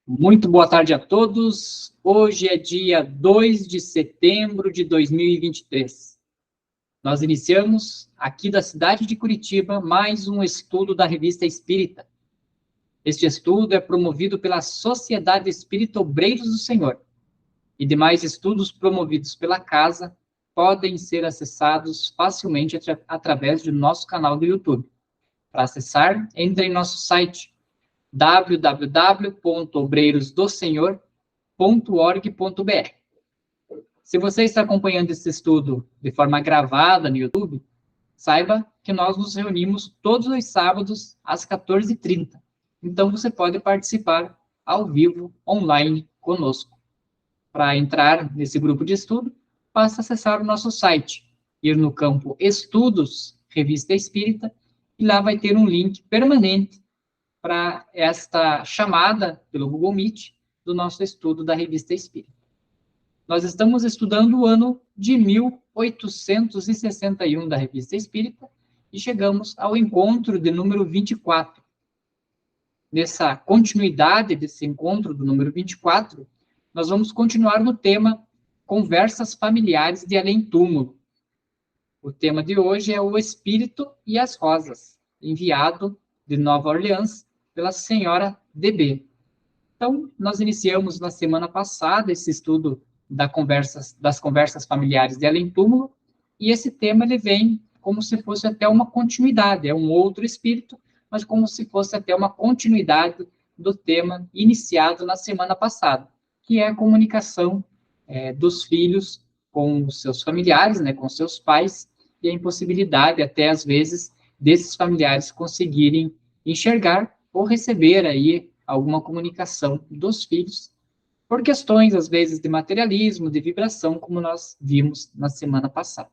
Muito boa tarde a todos. Hoje é dia 2 de setembro de 2023. Nós iniciamos, aqui da cidade de Curitiba, mais um estudo da Revista Espírita. Este estudo é promovido pela Sociedade Espírita Obreiros do Senhor, e demais estudos promovidos pela Casa podem ser acessados facilmente através do nosso canal do YouTube. Para acessar, entre em nosso site www.obreirosdosenhor.org.br. Se você está acompanhando esse estudo de forma gravada no YouTube, saiba que nós nos reunimos todos os sábados às 14h30. Então, você pode participar ao vivo, online, conosco. Para entrar nesse grupo de estudo, basta acessar o nosso site, ir no campo Estudos, Revista Espírita, e lá vai ter um link permanente para esta chamada pelo Google Meet do nosso estudo da Revista Espírita. Nós estamos estudando o ano de 1861 da Revista Espírita e chegamos ao encontro de número 24. Nessa continuidade desse encontro do número 24, nós vamos continuar no tema Conversas Familiares de Além-Túmulo. O tema de hoje é o Espírito e as Rosas, enviado de Nova Orleans pela senhora DB. Então, nós iniciamos na semana passada esse estudo das conversas familiares de além-túmulo, e esse tema ele vem como se fosse até uma continuidade, é um outro espírito, mas como se fosse até uma continuidade do tema iniciado na semana passada, que é a comunicação dos filhos com os seus familiares, né, com seus pais, e a impossibilidade, até às vezes, desses familiares conseguirem enxergar ou receber aí alguma comunicação dos filhos, por questões, às vezes, de materialismo, de vibração, como nós vimos na semana passada.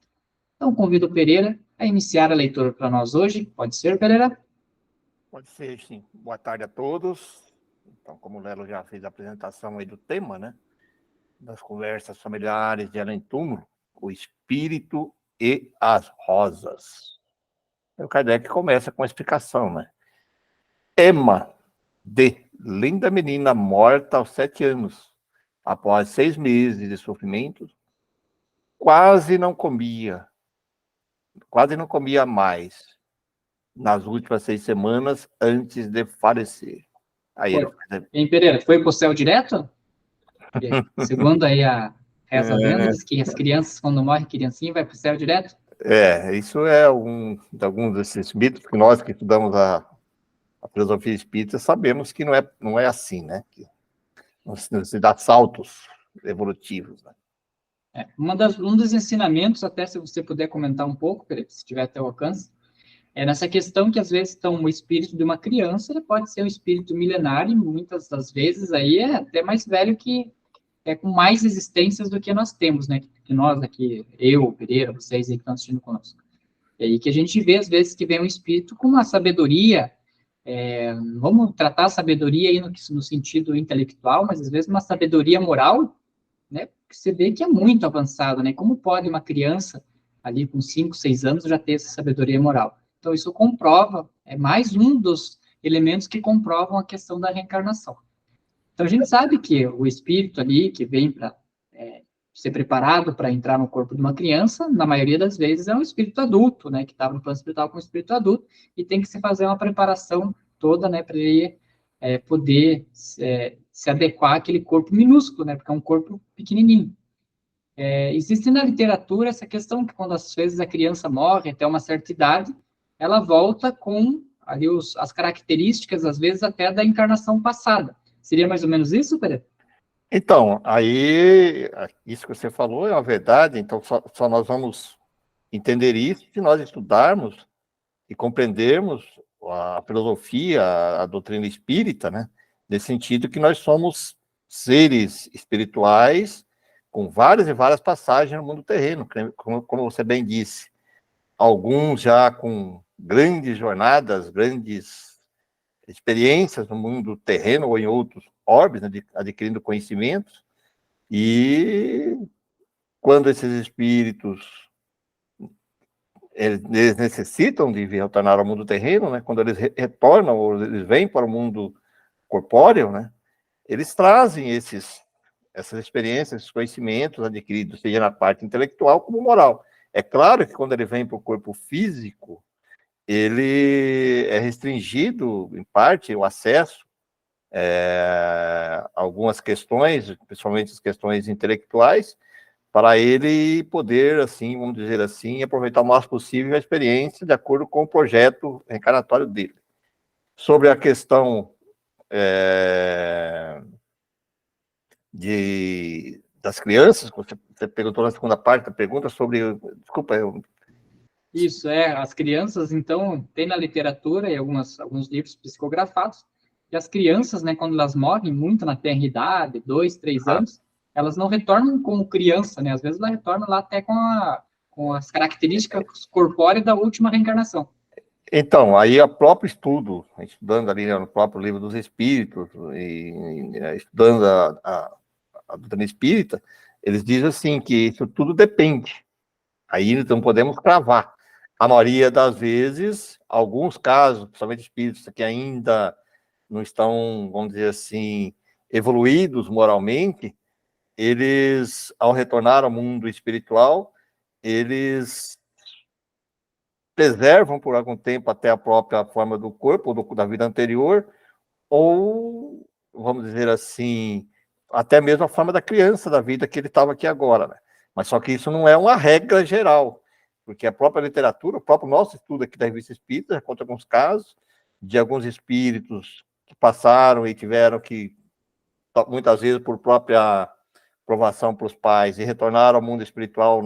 Então, convido o Pereira a iniciar a leitura para nós hoje. Pode ser, Pereira? Pode ser, sim. Boa tarde a todos. Então, como o Lelo já fez a apresentação aí do tema, né, das conversas familiares de além-túmulo, o espírito e as rosas. O Kardec começa com a explicação, né? Emma, linda menina morta aos 7 anos, após 6 meses de sofrimento, quase não comia mais nas últimas 6 semanas antes de falecer. Aí ele... Hein, Pereira, foi para o céu direto? Segundo aí a reza lenda, diz que as crianças, quando morrem criancinha, vai para o céu direto? Isso é alguns desses mitos que nós que estudamos a filosofia espírita sabemos que não é assim, né? Que não se dá saltos evolutivos, né? Um dos ensinamentos, até se você puder comentar um pouco, se tiver até o alcance, é nessa questão que, às vezes, o espírito de uma criança, ele pode ser um espírito milenário, e muitas das vezes aí é até mais velho que com mais existências do que nós temos, né? Que nós aqui, eu, Pereira, vocês aí que estão assistindo conosco. E aí que a gente vê, às vezes, que vem um espírito com uma sabedoria, vamos tratar a sabedoria aí no sentido intelectual, mas às vezes uma sabedoria moral, né? Que você vê que é muito avançada, né? Como pode uma criança ali com 5, 6 anos já ter essa sabedoria moral? Então isso comprova, é mais um dos elementos que comprovam a questão da reencarnação. Então a gente sabe que o espírito ali que vem para ser preparado para entrar no corpo de uma criança, na maioria das vezes é um espírito adulto, né? Que está no plano espiritual com um espírito adulto e tem que se fazer uma preparação toda, né? Para ele poder se adequar àquele corpo minúsculo, né? Porque é um corpo pequenininho. Existe na literatura essa questão que quando às vezes a criança morre até uma certa idade, ela volta com ali as características, às vezes até da encarnação passada. Seria mais ou menos isso, Pereira? Então, aí, isso que você falou é uma verdade, então só nós vamos entender isso se nós estudarmos e compreendermos a filosofia, a doutrina espírita, né? Nesse sentido que nós somos seres espirituais com várias e várias passagens no mundo terreno, como você bem disse. Alguns já com grandes jornadas, grandes experiências no mundo terreno ou em outros orbes, né, adquirindo conhecimentos, e quando esses espíritos eles necessitam de retornar ao mundo terreno, né, quando eles retornam ou eles vêm para o mundo corpóreo, né, eles trazem essas experiências, esses conhecimentos adquiridos, seja na parte intelectual como moral. É claro que quando ele vem para o corpo físico, ele é restringido, em parte, o acesso a algumas questões, principalmente as questões intelectuais, para ele poder, assim, vamos dizer assim, aproveitar o máximo possível a experiência de acordo com o projeto reencarnatório dele. Sobre a questão das crianças, você perguntou na segunda parte da pergunta sobre, desculpa, Isso, as crianças, então, tem na literatura e alguns livros psicografados, que as crianças, né, quando elas morrem muito na tenra-idade, 2, 3 anos, elas não retornam como criança, né, às vezes elas retornam lá até com as características corpóreas da última reencarnação. Então, aí o próprio estudo, estudando ali no próprio livro dos Espíritos, estudando a doutrina espírita, eles dizem assim, que isso tudo depende. Aí não podemos cravar. A maioria das vezes, alguns casos, principalmente espíritos que ainda não estão, vamos dizer assim, evoluídos moralmente, eles, ao retornar ao mundo espiritual, eles preservam por algum tempo até a própria forma do corpo, ou da vida anterior, ou, vamos dizer assim, até mesmo a forma da criança, da vida que ele estava aqui agora, né? Mas só que isso não é uma regra geral, porque a própria literatura, o próprio nosso estudo aqui da Revista Espírita, conta alguns casos de alguns espíritos que passaram e tiveram que, muitas vezes por própria provação para os pais, e retornaram ao mundo espiritual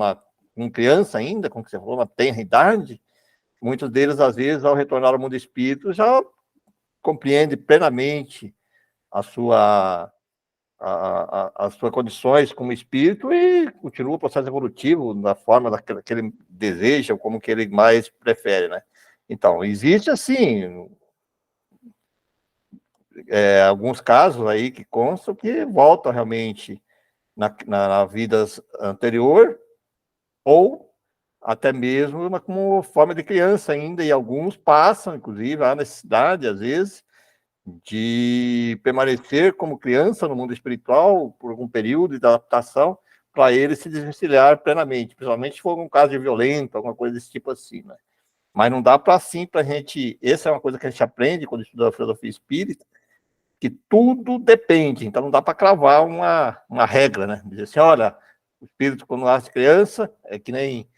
com criança ainda, como você falou, na tenra idade. Muitos deles, às vezes, ao retornar ao mundo espírita, já compreende plenamente a sua as suas condições como espírito e continua o processo evolutivo da forma que ele deseja, ou como que ele mais prefere, né? Então, existe, assim, alguns casos aí que constam que voltam realmente na vida anterior, ou até mesmo como forma de criança ainda, e alguns passam, inclusive, a necessidade, às vezes, de permanecer como criança no mundo espiritual por algum período de adaptação, para ele se desvencilhar plenamente, principalmente se for um caso de violento, alguma coisa desse tipo assim, né? Mas não dá para assim, para a gente, essa é uma coisa que a gente aprende quando estuda a filosofia espírita, que tudo depende, então não dá para cravar uma regra, né? Dizer assim, olha, o espírito quando nasce criança, é que nem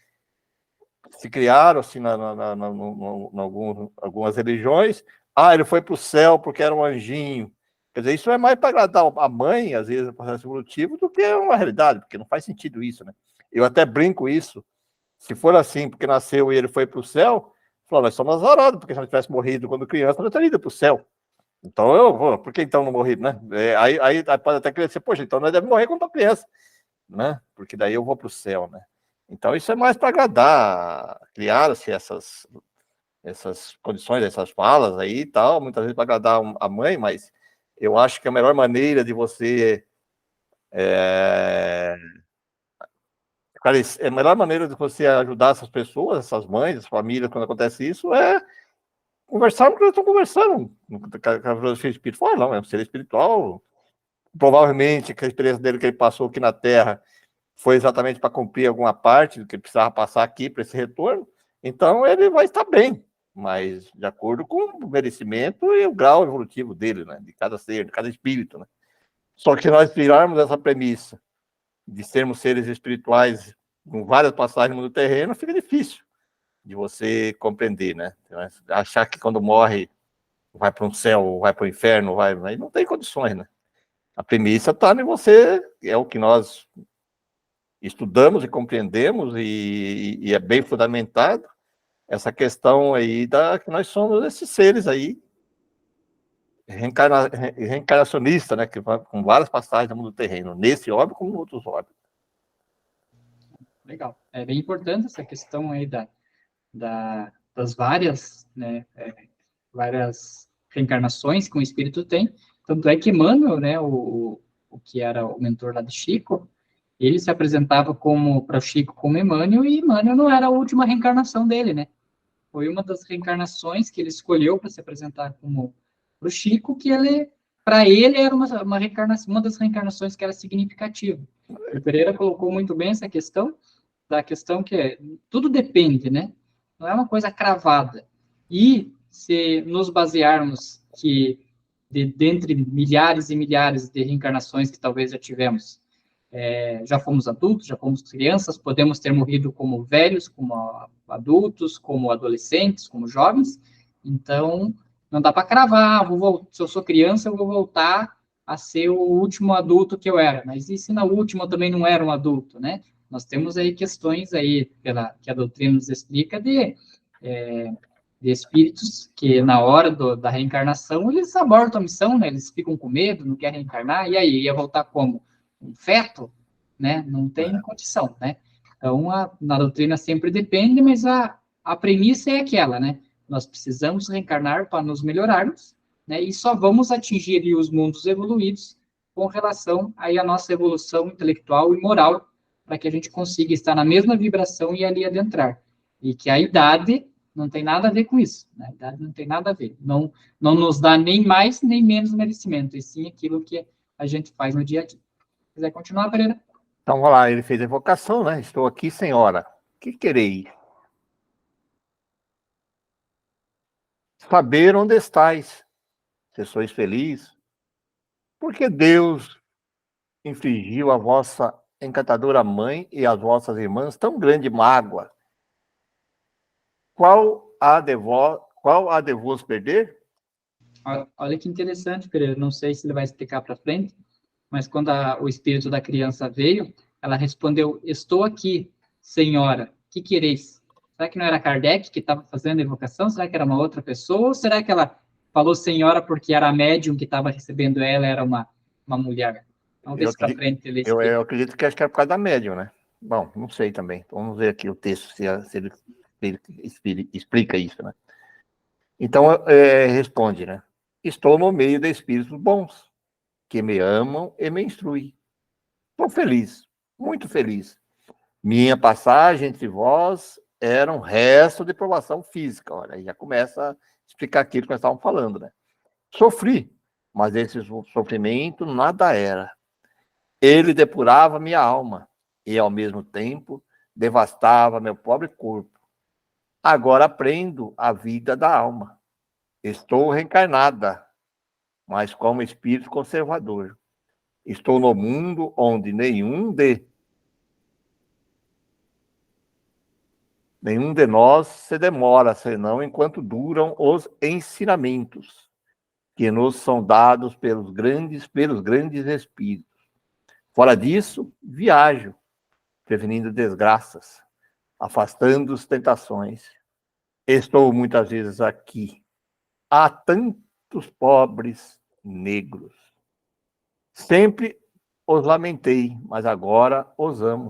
se criaram assim algumas religiões. Ah, ele foi para o céu porque era um anjinho. Quer dizer, isso é mais para agradar a mãe, às vezes, o processo evolutivo, do que uma realidade, porque não faz sentido isso, né? Eu até brinco isso. Se for assim, porque nasceu e ele foi para o céu, falo, nós somos azarados, porque se não tivesse morrido quando criança, não teria ido para o céu. Então eu vou, por que então não morri, né? Aí pode até querer dizer, poxa, então nós devemos morrer quando criança, né? Porque daí eu vou para o céu, né? Então, isso é mais para agradar, criaram-se essas condições, essas falas aí e tal, muitas vezes para agradar a mãe, mas eu acho que a melhor maneira de você. A melhor maneira de você ajudar essas pessoas, essas mães, essas famílias, quando acontece isso, é conversar com o que eles estão conversando. Com a filosofia espiritual, não, é um ser espiritual. Provavelmente, que a experiência dele que ele passou aqui na Terra foi exatamente para cumprir alguma parte do que ele precisava passar aqui para esse retorno, então ele vai estar bem, mas de acordo com o merecimento e o grau evolutivo dele, né, de cada ser, de cada espírito, né. Só que nós tirarmos essa premissa de sermos seres espirituais com várias passagens no mundo terreno, fica difícil de você compreender, né. Achar que quando morre vai para um céu, vai para o inferno, aí não tem condições, né. A premissa está em você, é o que nós estudamos e compreendemos, e é bem fundamentado essa questão aí que nós somos esses seres aí reencarnacionistas, né, que com várias passagens no mundo terreno, nesse órbito como em outros órbitos. Legal. É bem importante essa questão aí das várias, né, várias reencarnações que o espírito tem. Tanto é que Emmanuel, né, o que era o mentor lá de Chico, ele se apresentava para o Chico como Emmanuel, e Emmanuel não era a última reencarnação dele, né? Foi uma das reencarnações que ele escolheu para se apresentar como para o Chico, que ele para ele era uma reencarnação, uma das reencarnações que era significativa. O Pereira colocou muito bem essa questão, da questão que tudo depende, né? Não é uma coisa cravada. E se nos basearmos que dentre milhares e milhares de reencarnações que talvez já tivemos, já fomos adultos, já fomos crianças, podemos ter morrido como velhos, como adultos, como adolescentes, como jovens. Então, não dá para cravar, se eu sou criança, eu vou voltar a ser o último adulto que eu era. Mas e se na última eu também não era um adulto, né? Nós temos aí questões aí, que a doutrina nos explica, de espíritos que, na hora da reencarnação, eles abortam a missão, né? Eles ficam com medo, não querem reencarnar, e aí, ia voltar como? Um feto? Né? Não tem condição, né? Então, na doutrina sempre depende, mas a premissa é aquela, né? Nós precisamos reencarnar para nos melhorarmos, né? E só vamos atingir ali, os mundos evoluídos com relação aí à nossa evolução intelectual e moral, para que a gente consiga estar na mesma vibração e ali adentrar. E que a idade não tem nada a ver com isso, né? A idade não tem nada a ver. Não nos dá nem mais nem menos merecimento, e sim aquilo que a gente faz no dia a dia. Quiser continuar, Pereira? Então, vamos lá, ele fez a invocação, né? Estou aqui, senhora. Que quereis? Saber onde estáis, se sois feliz. Porque Deus infligiu a vossa encantadora mãe e as vossas irmãs tão grande mágoa? Qual há de vos perder? Olha que interessante, Pereira. Não sei se ele vai explicar para frente, mas quando o espírito da criança veio, ela respondeu: estou aqui, senhora, que quereis? Será que não era Kardec que estava fazendo a invocação? Será que era uma outra pessoa? Ou será que ela falou senhora porque era a médium que estava recebendo ela, era uma mulher? Vamos ver se para frente ele explica. Eu acredito que acho que era por causa da médium, né? Bom, não sei também. Vamos ver aqui o texto, se ele explica isso, né? Então, responde, né? Estou no meio de espíritos bons, que me amam e me instruem. Estou feliz, muito feliz. Minha passagem entre vós era um resto de provação física. Olha, aí já começa a explicar aquilo que nós estávamos falando, né? Sofri, mas esse sofrimento nada era. Ele depurava minha alma e, ao mesmo tempo, devastava meu pobre corpo. Agora aprendo a vida da alma. Estou reencarnada, mas como espírito conservador. Estou no mundo onde nenhum de nós se demora, senão enquanto duram os ensinamentos que nos são dados pelos grandes espíritos. Fora disso, viajo, prevenindo desgraças, afastando as tentações. Estou muitas vezes aqui. Há tantos pobres negros. Sempre os lamentei, mas agora os amo.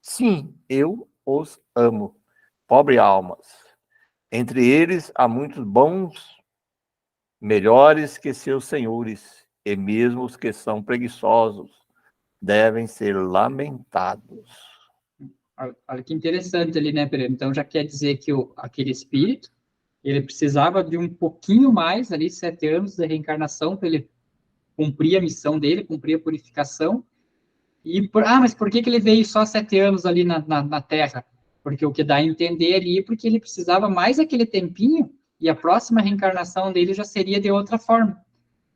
Sim, eu os amo. Pobre almas. Entre eles há muitos bons, melhores que seus senhores, e mesmo os que são preguiçosos devem ser lamentados. Olha que interessante ali, né, Pereira? Então já quer dizer que aquele espírito, ele precisava de um pouquinho mais ali, 7 anos de reencarnação, para ele cumprir a missão dele, cumprir a purificação. Mas por que ele veio só 7 anos ali na Terra? Porque o que dá a entender ali, porque ele precisava mais aquele tempinho, e a próxima reencarnação dele já seria de outra forma,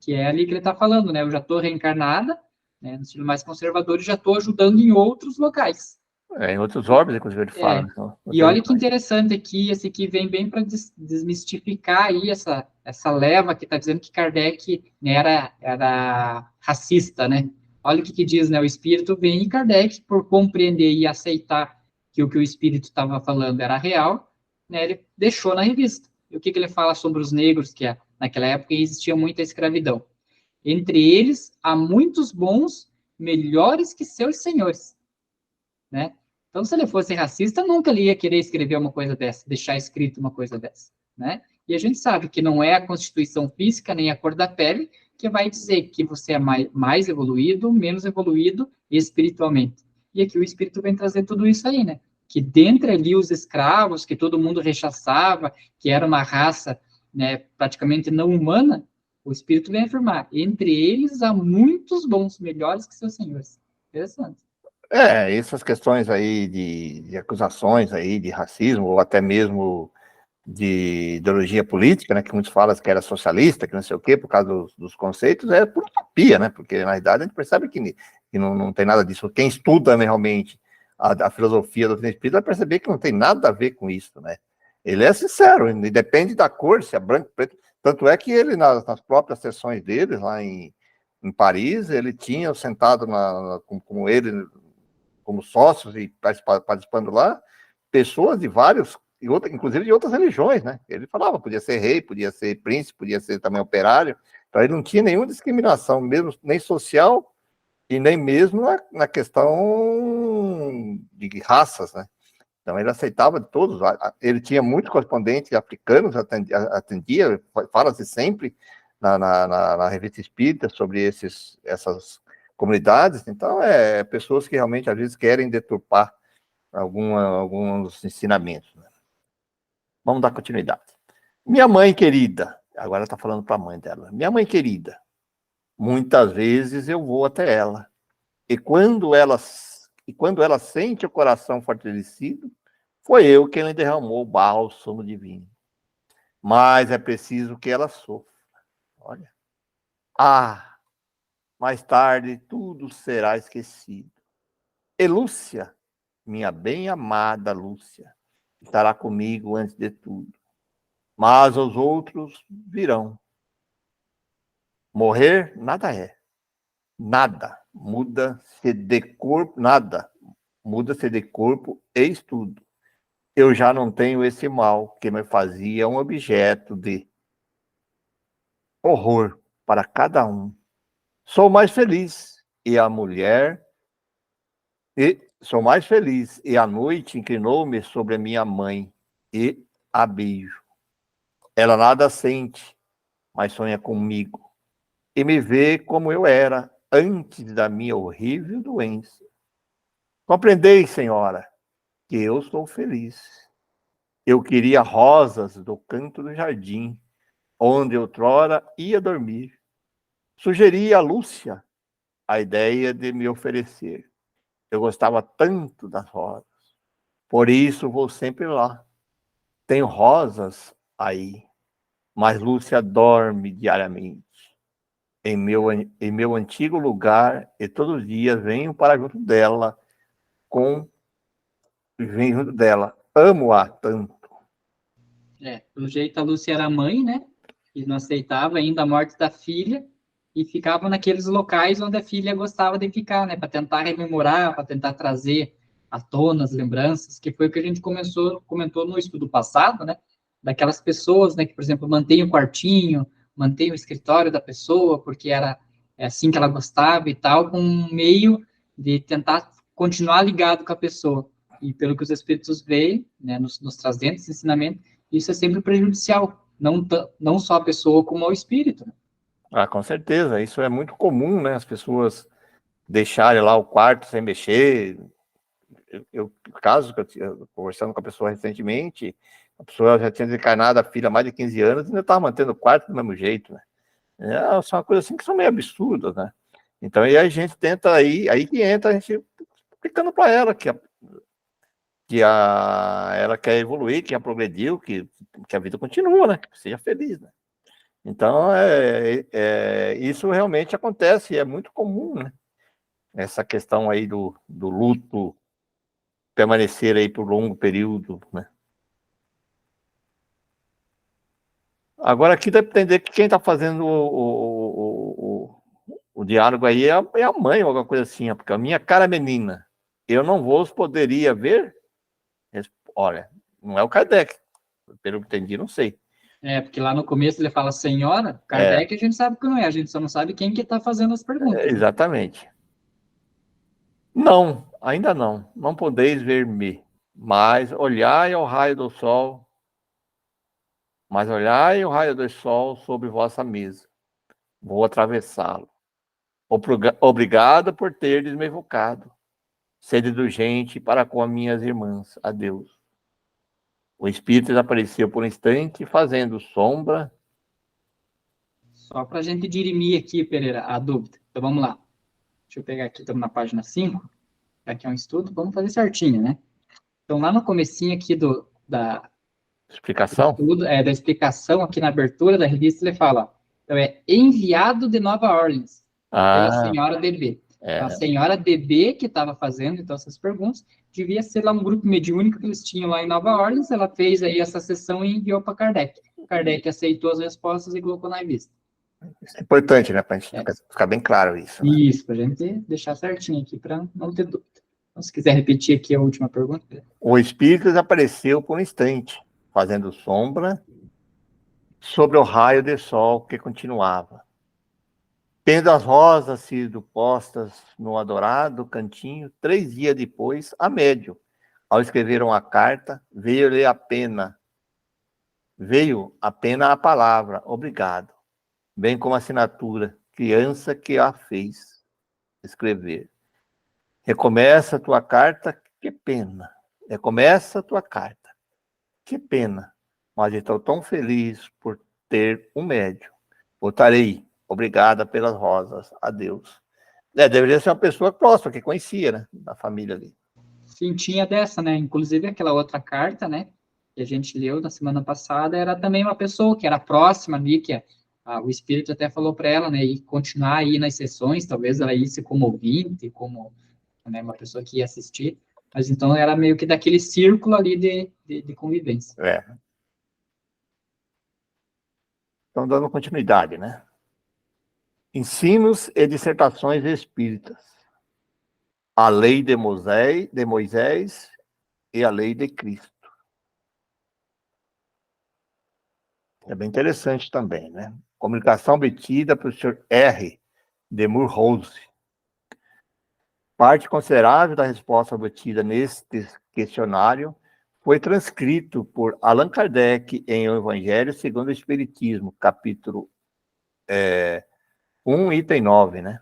que é ali que ele está falando, né? Eu já estou reencarnada, né, no estilo mais conservador, e já estou ajudando em outros locais. Em outros órbitos, inclusive, ele fala. Então, e olha que interessante aqui, esse aqui vem bem para desmistificar aí essa leva que está dizendo que Kardec, né, era racista, né? Olha o que diz, né? O espírito vem em Kardec, por compreender e aceitar que o espírito estava falando era real, né? Ele deixou na revista. E o que ele fala sobre os negros, que naquela época existia muita escravidão. Entre eles, há muitos bons, melhores que seus senhores, né? Então, se ele fosse racista, nunca ele ia querer escrever uma coisa dessa, deixar escrito uma coisa dessa, né? E a gente sabe que não é a constituição física, nem a cor da pele, que vai dizer que você é mais evoluído, menos evoluído espiritualmente. E aqui o Espírito vem trazer tudo isso aí, né? Que dentre ali os escravos, que todo mundo rechaçava, que era uma raça, né, praticamente não humana, O Espírito vem afirmar, entre eles há muitos bons, melhores que seus senhores. Interessante. Essas questões aí de acusações aí de racismo, ou até mesmo de ideologia política, né, que muitos falam que era socialista, que não sei o quê, por causa dos conceitos, é por utopia, né, porque na realidade a gente percebe que não tem nada disso. Quem estuda, né, realmente a filosofia do espírita vai perceber que não tem nada a ver com isso, né. Ele é sincero, independe da cor, se é branco, preto. Tanto é que ele, nas próprias sessões dele, lá em Paris, ele tinha sentado com ele, como sócios e participando lá, pessoas de vários, inclusive de outras religiões, né? Ele falava, podia ser rei, podia ser príncipe, podia ser também operário, então ele não tinha nenhuma discriminação, mesmo nem social e nem mesmo na questão de raças, né? Então ele aceitava de todos, ele tinha muitos correspondentes africanos, atendia, fala-se sempre na revista Espírita sobre essas comunidades, então pessoas que realmente às vezes querem deturpar alguns ensinamentos. Né? Vamos dar continuidade. Minha mãe querida, agora está falando para a mãe dela, minha mãe querida, muitas vezes eu vou até ela, e quando ela sente o coração fortalecido, foi eu quem lhe derramou o bálsamo divino. Mas é preciso que ela sofra. Olha. Mais tarde tudo será esquecido. E Lúcia, minha bem-amada Lúcia, estará comigo antes de tudo. Mas os outros virão. Morrer, nada é. Nada muda-se de corpo, nada muda-se de corpo e estudo. Eu já não tenho esse mal que me fazia um objeto de horror para cada um. Sou mais feliz e a noite inclinou-me sobre a minha mãe e a beijo. Ela nada sente, mas sonha comigo e me vê como eu era antes da minha horrível doença. Compreendei, senhora, que eu sou feliz. Eu queria rosas do canto do jardim, onde outrora ia dormir. Sugeri a Lúcia a ideia de me oferecer. Eu gostava tanto das rosas. Por isso vou sempre lá. Tenho rosas aí, mas Lúcia dorme diariamente em meu antigo lugar e todos os dias venho venho junto dela. Amo-a tanto. Pelo jeito a Lúcia era mãe, né? E não aceitava ainda a morte da filha e ficava naqueles locais onde a filha gostava de ficar, né? Para tentar rememorar, para tentar trazer à tona as lembranças, que foi o que a gente comentou no estudo passado, né? Daquelas pessoas, né? Que, por exemplo, mantém o quartinho, mantém o escritório da pessoa, porque era assim que ela gostava e tal, com um meio de tentar continuar ligado com a pessoa. E pelo que os espíritos veem, né? Nos trazendo esse ensinamento, isso é sempre prejudicial, não só a pessoa, como ao espírito. Com certeza, isso é muito comum, né? As pessoas deixarem lá o quarto sem mexer. Caso que eu conversando com a pessoa recentemente, a pessoa já tinha desencarnado a filha há mais de 15 anos e ainda estava mantendo o quarto do mesmo jeito, né? São coisas assim que são meio absurdas, né? Então, aí a gente tenta aí que entra a gente explicando para ela ela quer evoluir, que já progrediu, que a vida continua, né? Que seja feliz, né? Então, isso realmente acontece, é muito comum, né? Essa questão aí do luto permanecer aí por longo período, né? Agora, aqui dá para entender que quem está fazendo o diálogo aí é a mãe, ou alguma coisa assim, porque a minha cara menina, eu não vos poderia ver? Olha, não é o Kardec, pelo que entendi, não sei. Porque lá no começo ele fala senhora, Kardec a gente sabe que não é, a gente só não sabe quem que está fazendo as perguntas. Exatamente. Não, ainda não. Não podeis ver-me, mas olhai ao raio do sol, sobre vossa mesa. Vou atravessá-lo. Obrigado por teres me evocado. Sede indulgente para com as minhas irmãs. Adeus. O espírito desapareceu por um instante, fazendo sombra Só para a gente dirimir aqui, Pereira, a dúvida. Então, vamos lá. Deixa eu pegar aqui, estamos na página 5. Aqui é um estudo, vamos fazer certinho, né? Então, lá no comecinho aqui do Explicação? estudo, da explicação, aqui na abertura da revista, ele fala, então, enviado de Nova Orleans, pela Ah, senhora DB. Então, a é. senhora DB, que estava fazendo, então, essas perguntas, devia ser lá um grupo mediúnico que eles tinham lá em Nova Orleans, ela fez aí essa sessão e enviou para Kardec. Kardec aceitou as respostas e colocou na revista. Isso é importante, né? Para a gente É. ficar bem claro isso. Né? Isso, para a gente deixar certinho aqui, para não ter dúvida. Então, se quiser repetir aqui a última pergunta. O espírito desapareceu por um instante, fazendo sombra sobre o raio de sol que continuava. Tendo as rosas sido postas no adorado cantinho, 3 dias depois, a médium, ao escrever uma carta, veio apenas a palavra, obrigado, bem como a assinatura, criança que a fez escrever. Recomeça a tua carta, que pena. Recomeça a tua carta, que pena. Mas estou tão feliz por ter um médium. Voltarei. Obrigada pelas rosas. Adeus. Deveria ser uma pessoa próxima, que conhecia, né? Da família ali. Sim, tinha dessa, né? Inclusive aquela outra carta, né? Que a gente leu na semana passada, era também uma pessoa que era próxima ali, que o espírito até falou para ela, né? E continuar aí nas sessões, talvez ela ia como ouvinte, como, né, uma pessoa que ia assistir. Mas então era meio que daquele círculo ali de convivência. É. Então, dando continuidade, né? Ensinos e dissertações espíritas. A lei de Moisés e a lei de Cristo. É bem interessante também, né? Comunicação obtida pelo Sr. R. de Mulhouse. Parte considerável da resposta obtida neste questionário foi transcrito por Allan Kardec em O Evangelho segundo o Espiritismo, capítulo 1, item 9, né?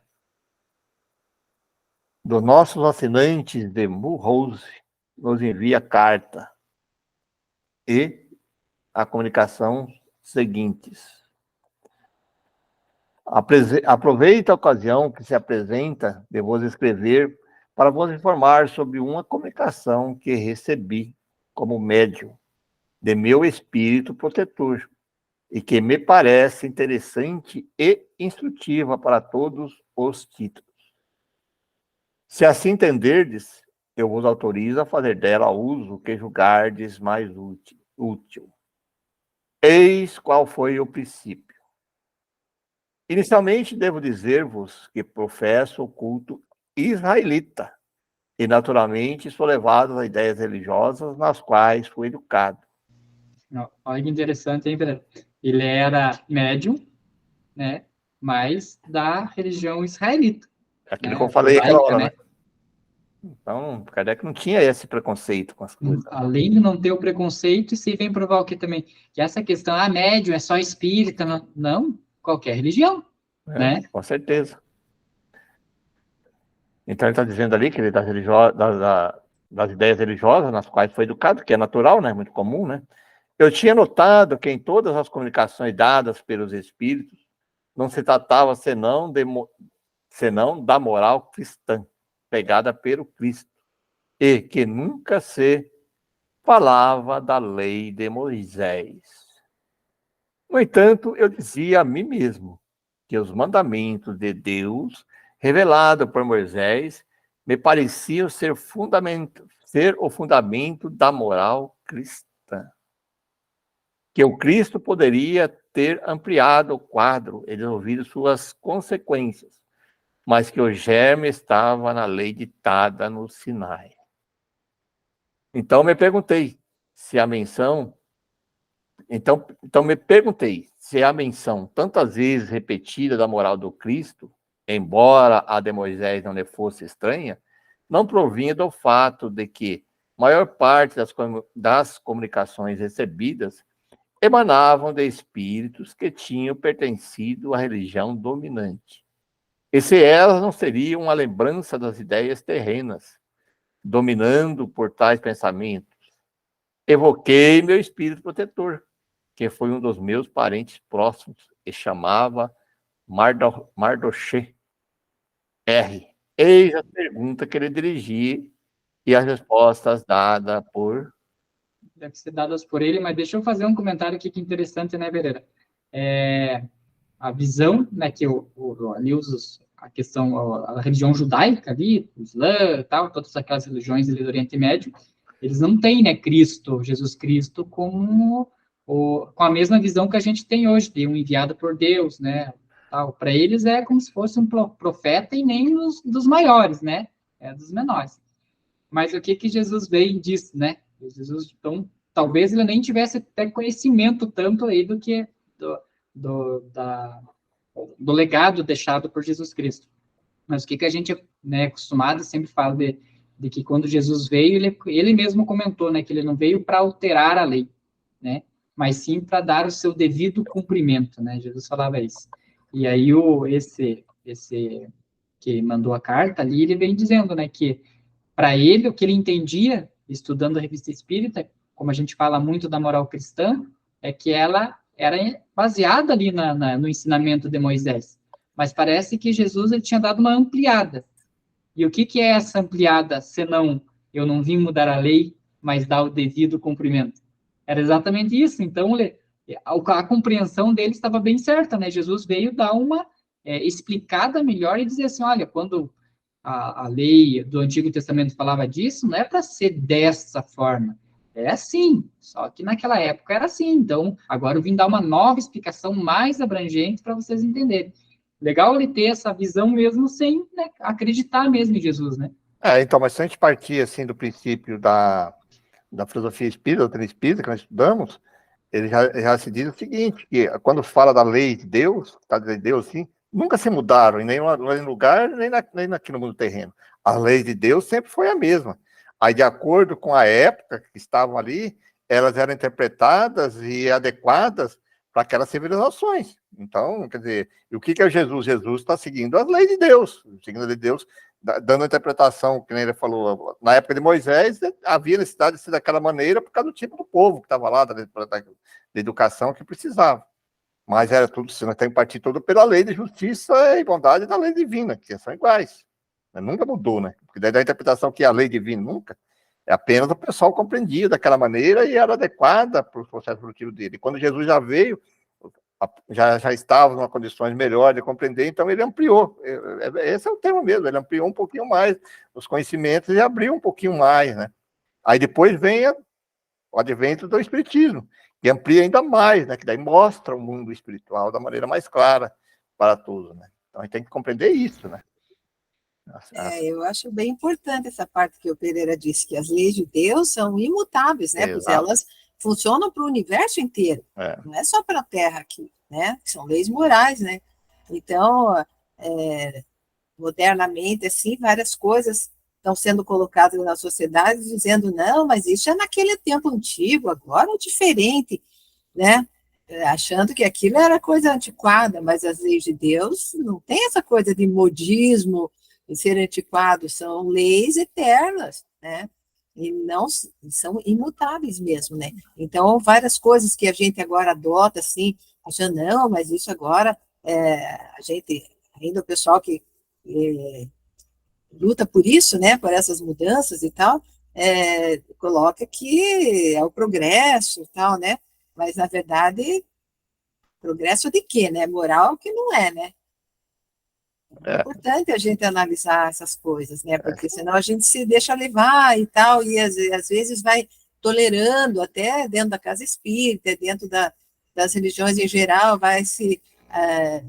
Dos nossos assinantes de Mulhouse, nos envia carta e a comunicação seguintes. Aproveita a ocasião que se apresenta de vos escrever para vos informar sobre uma comunicação que recebi como médium de meu espírito protetor e que me parece interessante e instrutiva para todos os títulos. Se assim entenderdes, eu vos autorizo a fazer dela uso que julgardes mais útil. Eis qual foi o princípio. Inicialmente, devo dizer-vos que professo o culto israelita e, naturalmente, sou levado a ideias religiosas nas quais fui educado. Olha que interessante, hein, Pedro? Ele era médium, né? Mas da religião israelita. Aquilo Né, que eu falei aquela judaica, hora, né? né? Então, Kardec não tinha esse preconceito com as coisas. Além de não ter o preconceito, e se vem provar o que também, que essa questão, médium é só espírita, não, qualquer religião, né? Com certeza. Então, ele está dizendo ali que ele das ideias religiosas nas quais foi educado, que é natural, né? Muito comum, né? Eu tinha notado que em todas as comunicações dadas pelos espíritos, não se tratava senão da moral cristã, pegada pelo Cristo, e que nunca se falava da lei de Moisés. No entanto, eu dizia a mim mesmo que os mandamentos de Deus, revelados por Moisés, me pareciam ser o fundamento da moral cristã. Que o Cristo poderia ter ampliado o quadro e resolvido suas consequências, mas que o germe estava na lei ditada no Sinai. Então me perguntei se a menção tantas vezes repetida da moral do Cristo, embora a de Moisés não lhe fosse estranha, não provinha do fato de que maior parte das comunicações recebidas emanavam de espíritos que tinham pertencido à religião dominante. E se elas não seriam uma lembrança das ideias terrenas, dominando por tais pensamentos, evoquei meu espírito protetor, que foi um dos meus parentes próximos, e chamava Mardochê R. Eis a pergunta que ele dirigia e as respostas dadas por... Deve ser dadas por ele, mas deixa eu fazer um comentário aqui que é interessante, né, Pereira? A visão, né, que ali a questão, a religião judaica ali, o Islã e tal, todas aquelas religiões ali do Oriente Médio, eles não têm, né, Cristo, Jesus Cristo, com a mesma visão que a gente tem hoje, de um enviado por Deus, né, tal. Para eles é como se fosse um profeta e nem dos maiores, né, é dos menores. Mas o que Jesus veio disso, né? Jesus, então, talvez ele nem tivesse até conhecimento tanto aí do legado deixado por Jesus Cristo. Mas o que a gente é, né, acostumado, sempre fala de que quando Jesus veio, ele mesmo comentou, né, que ele não veio para alterar a lei, né, mas sim para dar o seu devido cumprimento, né, Jesus falava isso. E aí esse que mandou a carta ali, ele vem dizendo, né, que para ele, o que ele entendia, estudando a Revista Espírita, como a gente fala muito da moral cristã, é que ela era baseada ali no ensinamento de Moisés. Mas parece que Jesus ele tinha dado uma ampliada. E o que é essa ampliada, senão eu não vim mudar a lei, mas dar o devido cumprimento? Era exatamente isso. Então, a compreensão dele estava bem certa, né? Jesus veio dar uma explicada melhor e dizer assim, olha, quando a lei do Antigo Testamento falava disso, não é para ser dessa forma. É assim, só que naquela época era assim. Então, agora eu vim dar uma nova explicação mais abrangente para vocês entenderem. Legal ele ter essa visão mesmo sem, né, acreditar mesmo em Jesus, né? Então, mas se a gente partir, assim, do princípio da filosofia espírita, da doutrina espírita, que nós estudamos, ele já se diz o seguinte, que quando fala da lei de Deus, tá de Deus, assim, nunca se mudaram em nenhum lugar, nem aqui no mundo terreno. A lei de Deus sempre foi a mesma. Aí, de acordo com a época que estavam ali, elas eram interpretadas e adequadas para aquelas civilizações. Então, quer dizer, e o que é Jesus? Jesus está seguindo as leis de Deus, seguindo a lei de Deus, dando a interpretação, que nem ele falou, na época de Moisés, havia necessidade de ser daquela maneira por causa do tipo do povo que estava lá, da educação que precisava. Mas era tudo, você tem que partir tudo pela lei de justiça e bondade da lei divina, que são iguais. Nunca mudou, né? Porque daí dá a interpretação que a lei divina nunca. É apenas o pessoal compreendia daquela maneira e era adequada para o processo produtivo dele. E quando Jesus já veio, já estava em condições melhores de compreender, então ele ampliou. Esse é o tema mesmo, ele ampliou um pouquinho mais os conhecimentos e abriu um pouquinho mais, né? Aí depois vem o advento do Espiritismo, que amplia ainda mais, né? Que daí mostra o mundo espiritual da maneira mais clara para todos, né? Então a gente tem que compreender isso, né? Eu acho bem importante essa parte que o Pereira disse, que as leis de Deus são imutáveis, né? Pois elas funcionam para o universo inteiro, não é só para a Terra aqui, né? São leis morais, né? Então, modernamente, assim, várias coisas estão sendo colocadas na sociedade dizendo, não, mas isso é naquele tempo antigo, agora é diferente, né? Achando que aquilo era coisa antiquada, mas as leis de Deus não tem essa coisa de modismo, de ser antiquado, são leis eternas, né? E não são imutáveis mesmo, né? Então, várias coisas que a gente agora adota, assim, achando, não, mas isso agora, a gente, ainda o pessoal que luta por isso, né, por essas mudanças e tal, coloca que é o progresso e tal, né? Mas, na verdade, progresso de quê, né? Moral que não é, né? É importante a gente analisar essas coisas, né? Porque senão a gente se deixa levar e tal, e às vezes vai tolerando até dentro da casa espírita, dentro das religiões em geral, vai se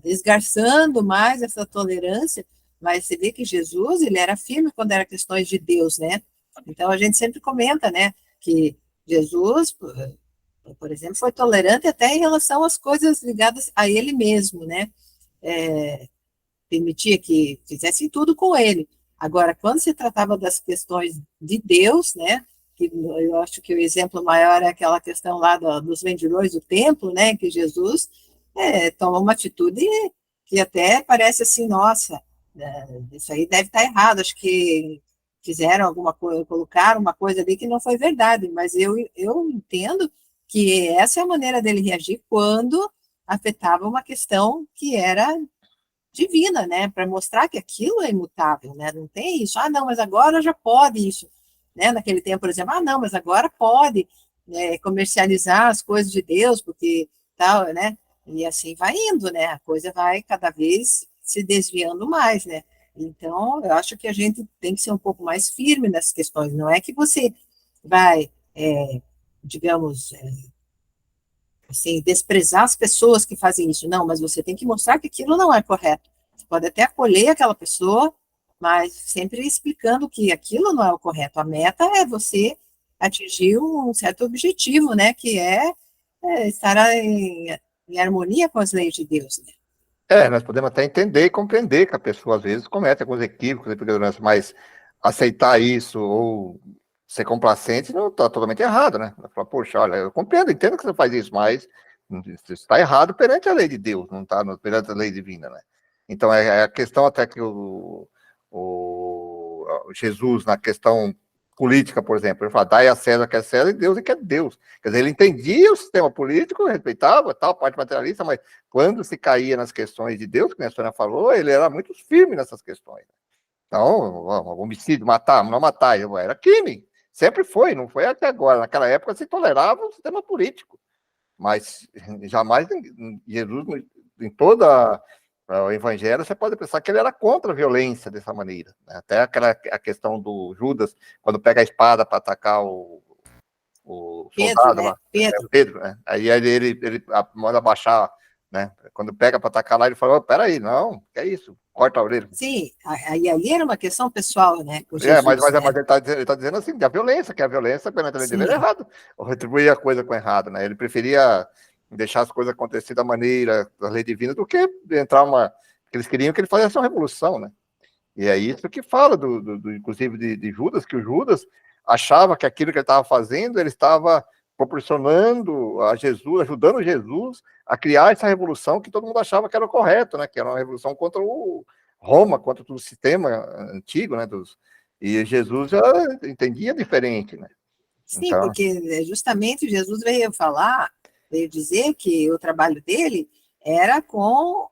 esgarçando mais essa tolerância, mas você vê que Jesus, ele era firme quando era questões de Deus, né? Então a gente sempre comenta, né, que Jesus, por exemplo, foi tolerante até em relação às coisas ligadas a ele mesmo, né? Permitia que fizessem tudo com ele. Agora, quando se tratava das questões de Deus, né, que eu acho que o exemplo maior é aquela questão lá dos vendilhões do templo, né, que Jesus toma uma atitude que até parece assim, nossa, isso aí deve estar errado, acho que fizeram alguma coisa, colocaram uma coisa ali que não foi verdade, mas eu entendo que essa é a maneira dele reagir quando afetava uma questão que era divina, né, para mostrar que aquilo é imutável, né, não tem isso, não, mas agora já pode isso, né, naquele tempo, por exemplo, não, mas agora pode comercializar as coisas de Deus, porque tal, né, e assim vai indo, né, a coisa vai cada vez se desviando mais, né, então eu acho que a gente tem que ser um pouco mais firme nessas questões, não é que você vai, digamos, assim, desprezar as pessoas que fazem isso. Não, mas você tem que mostrar que aquilo não é correto. Você pode até acolher aquela pessoa, mas sempre explicando que aquilo não é o correto. A meta é você atingir um certo objetivo, né, que estar em harmonia com as leis de Deus, né? Nós podemos até entender e compreender que a pessoa, às vezes, comete alguns equívocos e ignorância, mas aceitar isso ou ser complacente não está totalmente errado, né? Falar, poxa, olha, eu compreendo, entendo que você faz isso, mas isso está errado perante a lei de Deus, não está perante a lei divina, né? Então, é a questão até que o Jesus, na questão política, por exemplo, ele fala, dai a César que é César e Deus e que é Deus. Quer dizer, ele entendia o sistema político, respeitava tal parte materialista, mas quando se caía nas questões de Deus, como a senhora falou, ele era muito firme nessas questões. Então, homicídio, matar, não matar, era crime. Sempre foi, não foi até agora. Naquela época se tolerava o sistema político. Mas jamais Jesus, em toda o evangelho, você pode pensar que ele era contra a violência dessa maneira. Né? Até a questão do Judas, quando pega a espada para atacar o soldado, Pedro, né? Pedro, né? Aí ele manda baixar, né? Quando pega para atacar lá, ele fala, peraí, não, que é isso? Corta a orelha. Sim, aí ali era uma questão pessoal, né, com Jesus, mas né? ele está dizendo assim, que a violência perante a lei dele era errado, ou retribuir a coisa com errado, né? Ele preferia deixar as coisas acontecer da maneira da lei divina do que entrar eles queriam que ele fizesse uma revolução, né? E é isso que fala, inclusive, de Judas, que o Judas achava que aquilo que ele estava fazendo, ele estava proporcionando a Jesus, ajudando Jesus a criar essa revolução que todo mundo achava que era o correto, né? Que era uma revolução contra Roma, contra todo o sistema antigo, né? E Jesus já entendia diferente, né? Sim, Então, porque justamente Jesus veio dizer que o trabalho dele era com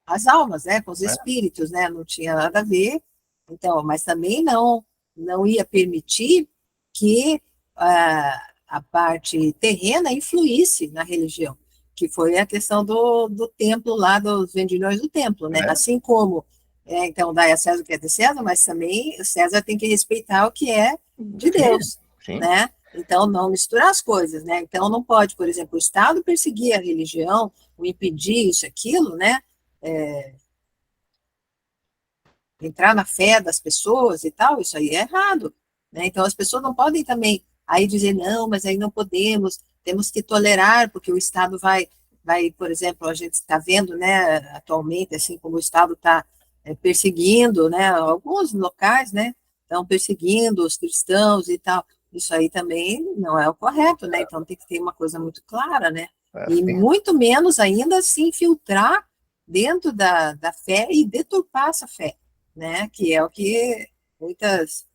as almas, né, com os espíritos, né, não tinha nada a ver, então, mas também não ia permitir que a parte terrena influísse na religião, que foi a questão do templo lá, dos vendilhões do templo, né, assim como, então, dai a César o que é de César, mas também César tem que respeitar o que é de Deus, sim. Né? Então, não misturar as coisas, né? Então, não pode, por exemplo, o Estado perseguir a religião, ou impedir isso, aquilo, né? Entrar na fé das pessoas e tal, isso aí é errado, né? Então, as pessoas não podem também aí dizer, não, mas aí não podemos, temos que tolerar, porque o Estado vai por exemplo, a gente está vendo, né, atualmente, assim, como o Estado está perseguindo, né, alguns locais, né, estão perseguindo os cristãos e tal, isso aí também não é o correto, né, então tem que ter uma coisa muito clara, né, e muito menos ainda se infiltrar dentro da fé e deturpar essa fé, né, que é o que muitas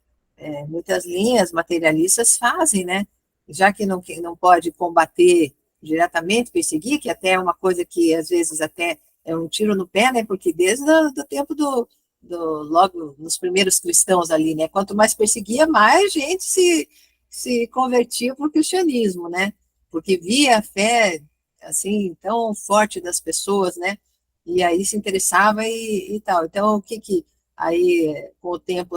linhas materialistas fazem, né, já que não pode combater diretamente, perseguir, que até é uma coisa que às vezes até é um tiro no pé, né, porque desde o tempo logo nos primeiros cristãos ali, né, quanto mais perseguia, mais gente se convertia para o cristianismo, né, porque via a fé, assim, tão forte das pessoas, né, e aí se interessava e tal. Então, aí, com o tempo,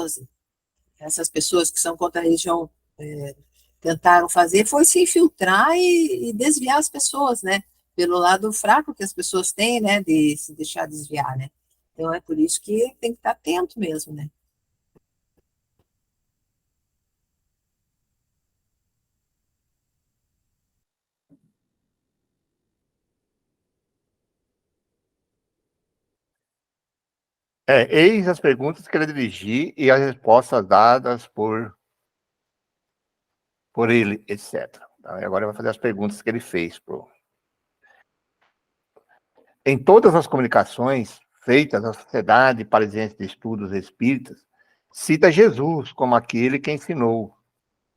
essas pessoas que são contra a religião tentaram fazer foi se infiltrar e desviar as pessoas, né, pelo lado fraco que as pessoas têm, né, de se deixar desviar, né. Então, é por isso que tem que estar atento mesmo, né. Eis as perguntas que ele dirigiu e as respostas dadas por ele, etc. Agora ele vai fazer as perguntas que ele fez. Em todas as comunicações feitas à Sociedade Parisiense de Estudos Espíritas, cita Jesus como aquele que ensinou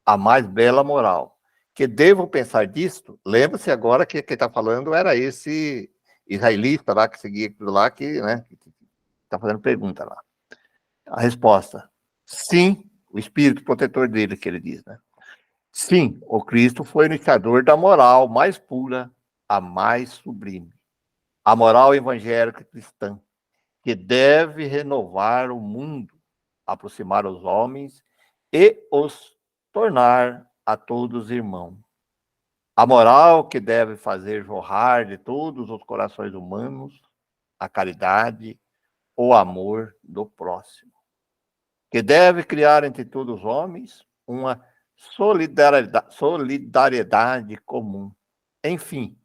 a mais bela moral, que devam pensar disto. Lembra-se agora que quem está falando era esse israelita lá, que seguia aquilo lá, que, né, está fazendo pergunta lá. A resposta, sim, o espírito protetor dele, que ele diz, né? Sim, o Cristo foi o iniciador da moral mais pura, a mais sublime. A moral evangélica cristã, que deve renovar o mundo, aproximar os homens e os tornar a todos irmãos. A moral que deve fazer jorrar de todos os corações humanos a caridade, o amor do próximo. Que deve criar entre todos os homens uma solidariedade comum. Enfim,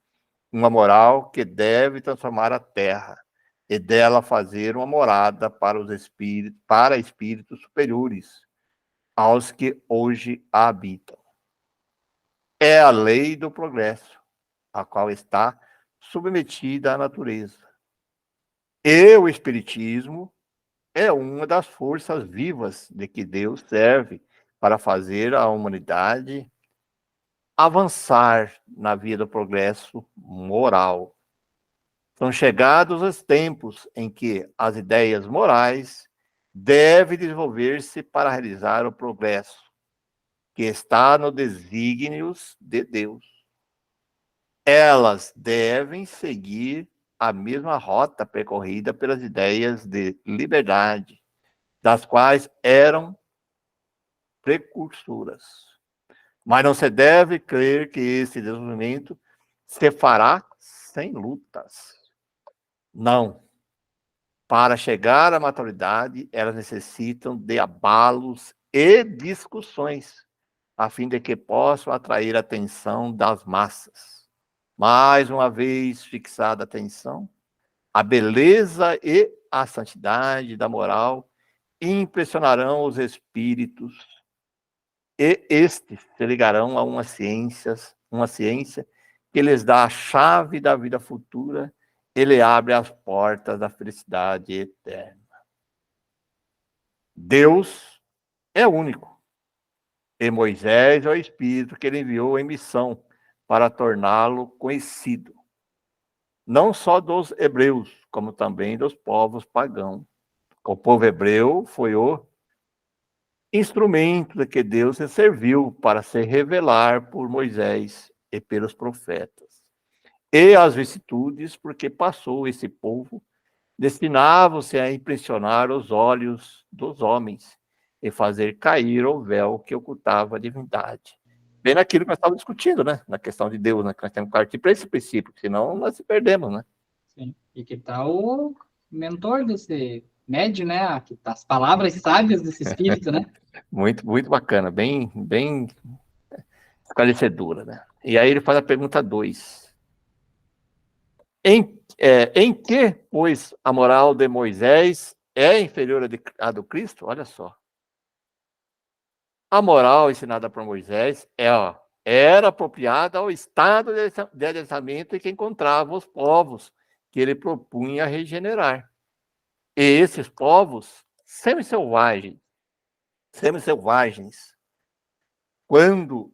uma moral que deve transformar a terra e dela fazer uma morada para os espíritos, para espíritos superiores aos que hoje a habitam. É a lei do progresso, a qual está submetida à natureza. E o espiritismo é uma das forças vivas de que Deus serve para fazer a humanidade avançar na via do progresso moral. São chegados os tempos em que as ideias morais devem desenvolver-se para realizar o progresso, que está nos desígnios de Deus. Elas devem seguir a mesma rota percorrida pelas ideias de liberdade, das quais eram precursoras. Mas não se deve crer que esse desenvolvimento se fará sem lutas. Não. Para chegar à maturidade, elas necessitam de abalos e discussões, a fim de que possam atrair a atenção das massas. Mais uma vez fixada a atenção, a beleza e a santidade da moral impressionarão os espíritos e estes se ligarão a uma ciência que lhes dá a chave da vida futura e lhe abre as portas da felicidade eterna. Deus é único, e Moisés é o Espírito que ele enviou em missão para torná-lo conhecido, não só dos hebreus, como também dos povos pagãos. O povo hebreu foi o instrumento de que Deus se serviu para se revelar por Moisés e pelos profetas. E as vicissitudes, porque passou esse povo, destinavam-se a impressionar os olhos dos homens e fazer cair o véu que ocultava a divindade. Bem naquilo que nós estávamos discutindo, né? Na questão de Deus, né? Que nós temos que partir para esse princípio, senão nós se perdemos, né? Sim. E que tal o mentor desse médio, né? As palavras sábias desse espírito, né? Muito, muito bacana, bem esclarecedora, né? E aí ele faz a pergunta 2. Em que, pois, a moral de Moisés é inferior à do Cristo? Olha só. A moral ensinada por Moisés era apropriada ao estado de adensamento em que encontravam os povos que ele propunha regenerar. E esses povos semi-selvagens, quando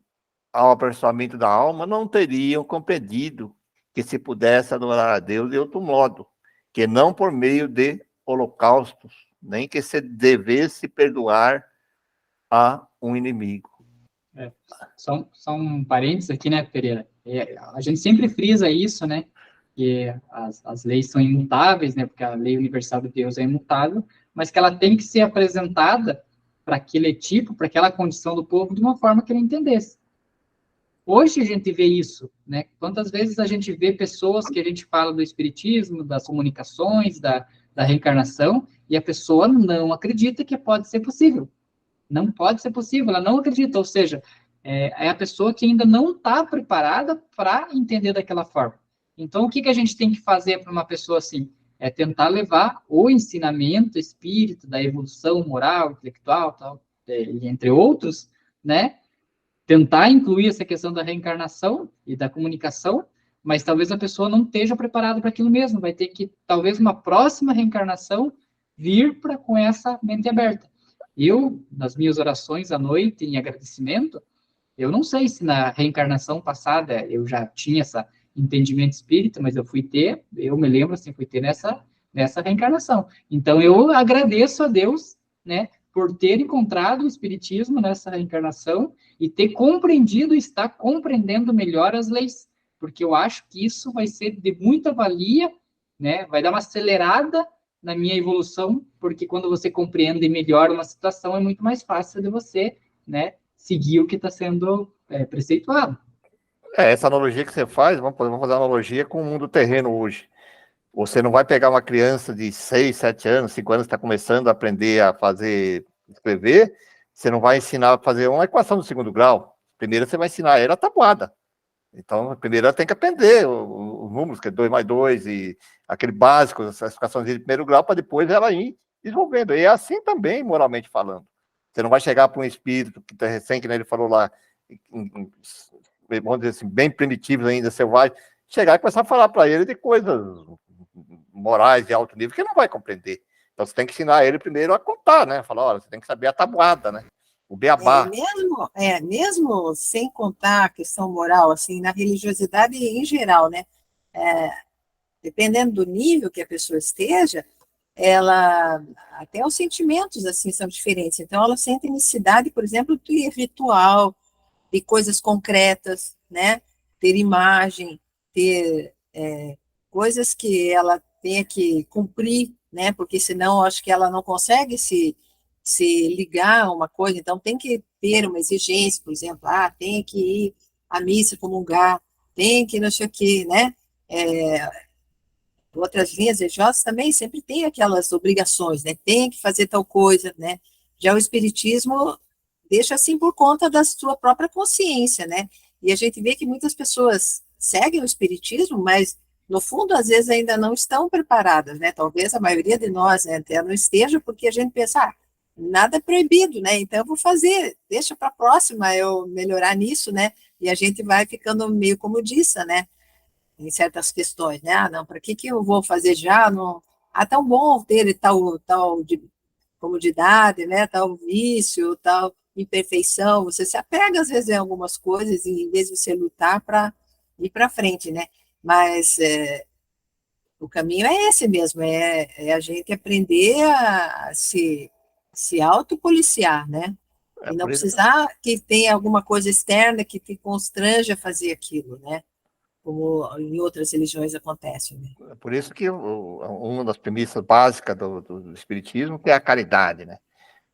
ao aperfeiçoamento da alma, não teriam compreendido que se pudesse adorar a Deus de outro modo, que não por meio de holocaustos, nem que se devesse perdoar a um inimigo. Só um parênteses aqui, né, Pereira? A gente sempre frisa isso, né? Que as leis são imutáveis, né? Porque a lei universal de Deus é imutável, mas que ela tem que ser apresentada para aquele tipo, para aquela condição do povo, de uma forma que ele entendesse. Hoje a gente vê isso, né? Quantas vezes a gente vê pessoas que a gente fala do espiritismo, das comunicações, da reencarnação, e a pessoa não acredita que pode ser possível. Não pode ser possível, ela não acredita, ou seja, é a pessoa que ainda não está preparada para entender daquela forma. Então, o que a gente tem que fazer para uma pessoa assim? É tentar levar o ensinamento espírita da evolução moral, intelectual, tal, entre outros, né? Tentar incluir essa questão da reencarnação e da comunicação, mas talvez a pessoa não esteja preparada para aquilo mesmo, vai ter que, talvez, uma próxima reencarnação, vir com essa mente aberta. Eu, nas minhas orações à noite, em agradecimento, Eu não sei se na reencarnação passada eu já tinha esse entendimento espírita, mas eu me lembro assim, fui ter nessa reencarnação. Então, eu agradeço a Deus, né, por ter encontrado o espiritismo nessa reencarnação e ter compreendido, estar compreendendo melhor as leis, porque eu acho que isso vai ser de muita valia, né, vai dar uma acelerada na minha evolução, porque quando você compreende melhor uma situação, é muito mais fácil de você, né, seguir o que está sendo preceituado. Essa analogia que você faz, vamos fazer uma analogia com o mundo terreno hoje. Você não vai pegar uma criança de 6, 7 anos, 5 anos, que está começando a aprender a escrever, você não vai ensinar a fazer uma equação do segundo grau. Primeiro você vai ensinar ela a tabuada. Então, primeiro ela tem que aprender os números, que é 2 mais 2, e aquele básico, as equações de primeiro grau, para depois ela ir desenvolvendo. E é assim também, moralmente falando. Você não vai chegar para um espírito que está recém, que ele falou lá, vamos dizer assim, bem primitivos ainda, selvagem, chegar e começar a falar para ele de coisas morais de alto nível que ele não vai compreender. Então você tem que ensinar ele primeiro a contar, né? Falar, olha, você tem que saber a tabuada, né? O beabá. Mesmo sem contar a questão moral, assim, na religiosidade em geral, né? Dependendo do nível que a pessoa esteja, até os sentimentos, assim, são diferentes. Então, ela sente necessidade, por exemplo, de ritual, de coisas concretas, né? Ter imagem, ter coisas que ela tenha que cumprir, né? Porque senão acho que ela não consegue se ligar a uma coisa, então tem que ter uma exigência, por exemplo, tem que ir à missa comungar, tem que não sei o quê, né? Outras linhas religiosas também sempre tem aquelas obrigações, né? Tem que fazer tal coisa, né? Já o espiritismo deixa assim por conta da sua própria consciência, né? E a gente vê que muitas pessoas seguem o espiritismo, mas no fundo, às vezes, ainda não estão preparadas, né? Talvez a maioria de nós, né, até não esteja, porque a gente pensa, nada é proibido, né? Então eu vou fazer, deixa para a próxima eu melhorar nisso, né? E a gente vai ficando meio comodista, né? Em certas questões, né? Não, para que eu vou fazer já? Não, tão bom ter tal de comodidade, né? Tal vício, tal imperfeição. Você se apega às vezes em algumas coisas e em vez de você lutar para ir para frente, né? Mas o caminho é esse mesmo, é a gente aprender a se autopoliciar, né? E não precisar que tenha alguma coisa externa que te constrange a fazer aquilo, né? Como em outras religiões acontece. Né? É por isso que uma das premissas básicas do espiritismo é a caridade, né?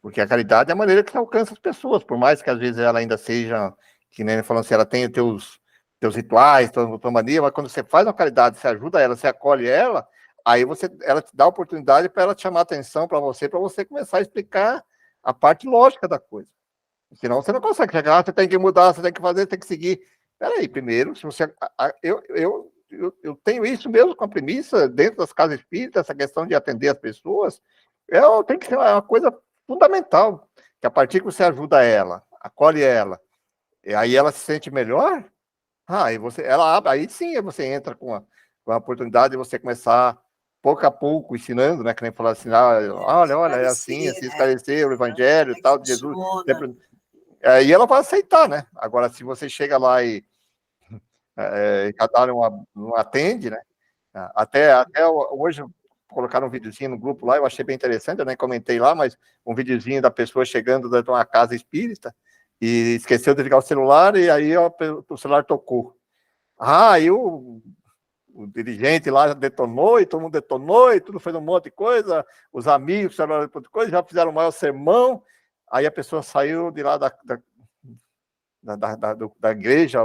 Porque a caridade é a maneira que você alcança as pessoas, por mais que às vezes ela ainda seja, que nem falando assim, ela tem teus rituais, tua mania, mas quando você faz uma caridade, você ajuda ela, você acolhe ela, aí ela te dá a oportunidade para ela te chamar a atenção para você começar a explicar a parte lógica da coisa. Senão você não consegue chegar, você tem que mudar, você tem que fazer, você tem que seguir. Peraí, primeiro, se você. Eu tenho isso mesmo com a premissa, dentro das casas espíritas, essa questão de atender as pessoas, tem que ser uma coisa fundamental, que a partir que você ajuda ela, acolhe ela, e aí ela se sente melhor, ela abre, aí sim você entra com a oportunidade de você começar, pouco a pouco, ensinando, né, que nem falar assim, olha, é assim, esclarecer o evangelho e tal, de Jesus. Aí ela vai aceitar, né? Agora, se você chega lá e cada não atende, né? Até hoje colocaram um videozinho no grupo lá, eu achei bem interessante, eu nem comentei lá, mas um videozinho da pessoa chegando dentro de uma casa espírita e esqueceu de ligar o celular e aí o celular tocou. Aí o dirigente lá detonou e todo mundo detonou e tudo fez um monte de coisa, os amigos fizeram um monte de coisa, já fizeram o maior sermão, aí a pessoa saiu de lá da igreja,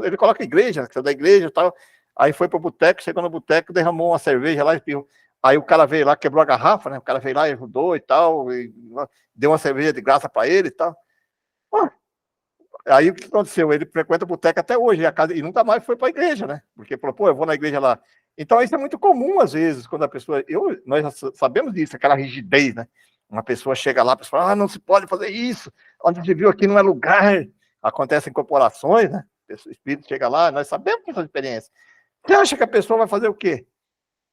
ele coloca igreja, que é da igreja e tal, aí foi pro boteco, chegou no boteco, derramou uma cerveja lá, aí o cara veio lá, quebrou a garrafa, né, o cara veio lá e ajudou e tal, e deu uma cerveja de graça para ele e tal. Aí o que aconteceu? Ele frequenta o boteco até hoje, e nunca mais foi para a igreja, né, porque falou, eu vou na igreja lá. Então isso é muito comum às vezes, quando a pessoa, nós sabemos disso, aquela rigidez, né, uma pessoa chega lá, a pessoa fala, não se pode fazer isso, onde você viu aqui não é lugar. Acontece em corporações, né? O espírito chega lá, nós sabemos que essa experiência. Você acha que a pessoa vai fazer o quê?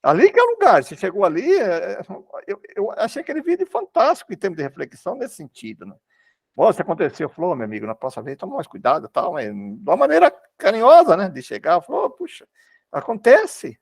Ali que é o lugar. Se chegou ali, eu achei aquele vídeo fantástico em termos de reflexão nesse sentido, né? se aconteceu, falou, meu amigo, na próxima vez, toma mais cuidado, tal, mas de uma maneira carinhosa, né, de chegar, falou, puxa, acontece,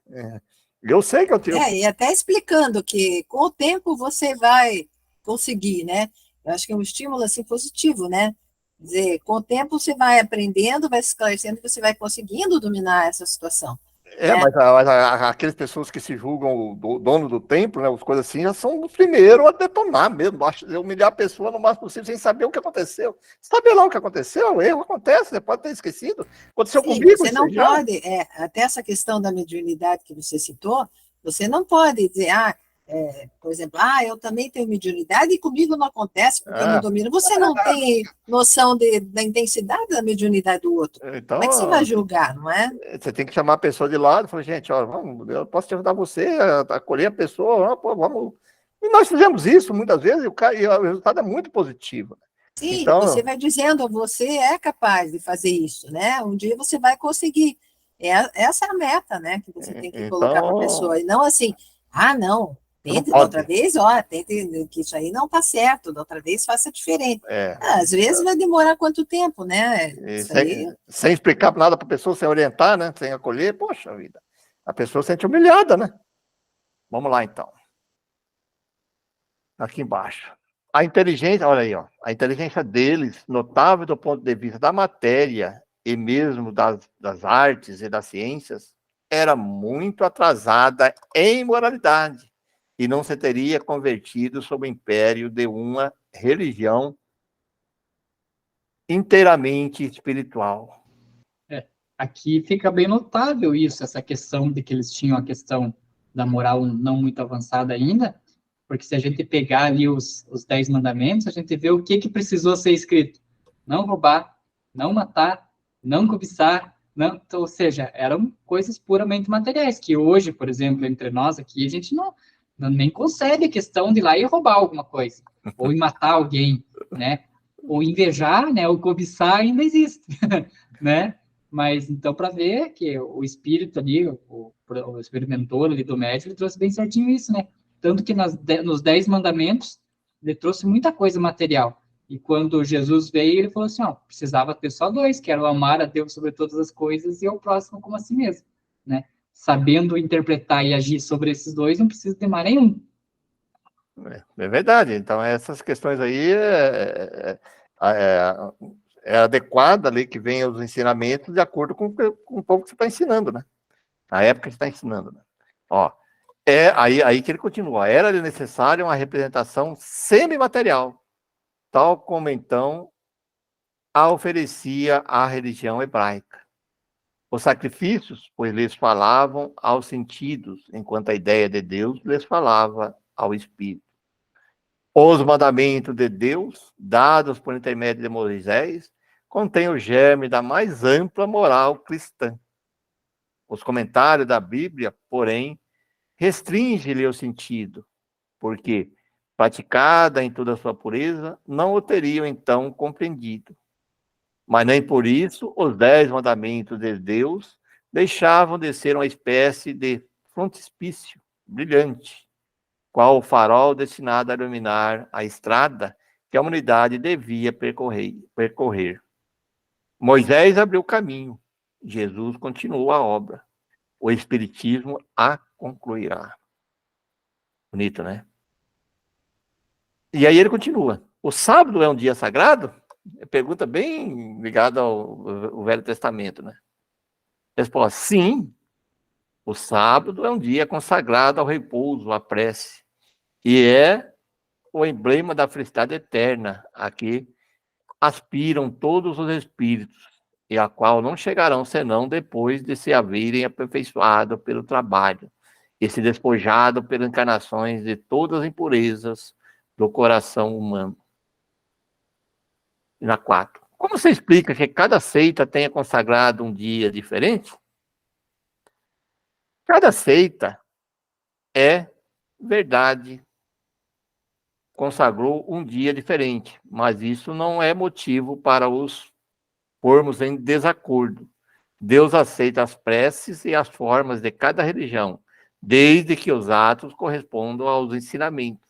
eu sei que eu tenho... E até explicando que com o tempo você vai conseguir, né? Eu acho que é um estímulo assim positivo, né? Quer dizer, com o tempo você vai aprendendo, vai se esclarecendo, você vai conseguindo dominar essa situação, né? Mas, aquelas pessoas que se julgam o dono do templo, né, as coisas assim, já são os primeiros a detonar mesmo, humilhar a pessoa no máximo possível, sem saber o que aconteceu. Saber lá o que aconteceu, o erro acontece, você pode ter esquecido. Aconteceu Sim, comigo, você não já. pode, até essa questão da mediunidade que você citou, você não pode dizer, por exemplo, eu também tenho mediunidade e comigo não acontece porque eu não domino. Você não tem noção da intensidade da mediunidade do outro. Como é que você vai Então, julgar, não é? você tem que chamar a pessoa de lado e falar, gente, ó, vamos, eu posso te ajudar você a acolher a pessoa, pô, vamos. E nós fizemos isso muitas vezes e o resultado é muito positivo. Sim, você Então, vai dizendo, você é capaz de fazer isso, né? Um dia você vai conseguir. Essa é a meta, né? Que você tem que colocar para a pessoa. E não assim, não, não tente da outra pode. vez, tente que isso aí não está certo, da outra vez faça diferente. Às vezes vai demorar quanto tempo, né? Isso aí. Sem explicar nada para a pessoa, sem orientar, né? Sem acolher, poxa vida. A pessoa se sente humilhada, né? Vamos lá, então. Aqui embaixo. A inteligência, olha aí, ó, a inteligência deles, notável do ponto de vista da matéria e mesmo das artes e das ciências, era muito atrasada em moralidade e não se teria convertido sob o império de uma religião inteiramente espiritual. Aqui fica bem notável isso, essa questão de que eles tinham a questão da moral não muito avançada ainda, porque se a gente pegar ali os 10 mandamentos, a gente vê o que precisou ser escrito. Não roubar, não matar, não cobiçar, não, então, ou seja, eram coisas puramente materiais, que hoje, por exemplo, entre nós aqui, a gente nem concebe a questão de ir lá e roubar alguma coisa, ou ir matar alguém, né? Ou invejar, né? Ou cobiçar ainda existe, né? Mas, então, para ver que o espírito ali, o espírito mentor ali do médico, ele trouxe bem certinho isso, né? Tanto que nos 10 mandamentos, ele trouxe muita coisa material. E quando Jesus veio, ele falou assim, precisava ter só 2, que era o amar a Deus sobre todas as coisas e ao próximo como a si mesmo, né? Sabendo interpretar e agir sobre esses 2, não precisa ter mais nenhum. É verdade. Então, essas questões aí é adequada ali que venha os ensinamentos de acordo com o povo que você está ensinando, né? Na época que você está ensinando, né? Ó, aí que ele continua. Era necessária uma representação semimaterial, tal como então a oferecia a religião hebraica. Os sacrifícios, pois lhes falavam aos sentidos, enquanto a ideia de Deus lhes falava ao espírito. Os mandamentos de Deus, dados por intermédio de Moisés, contêm o germe da mais ampla moral cristã. Os comentários da Bíblia, porém, restringem-lhe o sentido, porque, praticada em toda a sua pureza, não o teriam então compreendido. Mas nem por isso os 10 mandamentos de Deus deixavam de ser uma espécie de frontispício brilhante, qual o farol destinado a iluminar a estrada que a humanidade devia percorrer. Moisés abriu o caminho, Jesus continuou a obra, o Espiritismo a concluirá. Bonito, né? E aí ele continua. O sábado é um dia sagrado? Pergunta bem ligada ao Velho Testamento, né? Resposta: sim. O sábado é um dia consagrado ao repouso, à prece. E é o emblema da felicidade eterna, a que aspiram todos os espíritos, e a qual não chegarão senão depois de se haverem aperfeiçoado pelo trabalho e se despojado pelas encarnações de todas as impurezas do coração humano. E na 4. Como você explica que cada seita tenha consagrado um dia diferente? Cada seita é verdade, consagrou um dia diferente, mas isso não é motivo para os pormos em desacordo. Deus aceita as preces e as formas de cada religião, desde que os atos correspondam aos ensinamentos.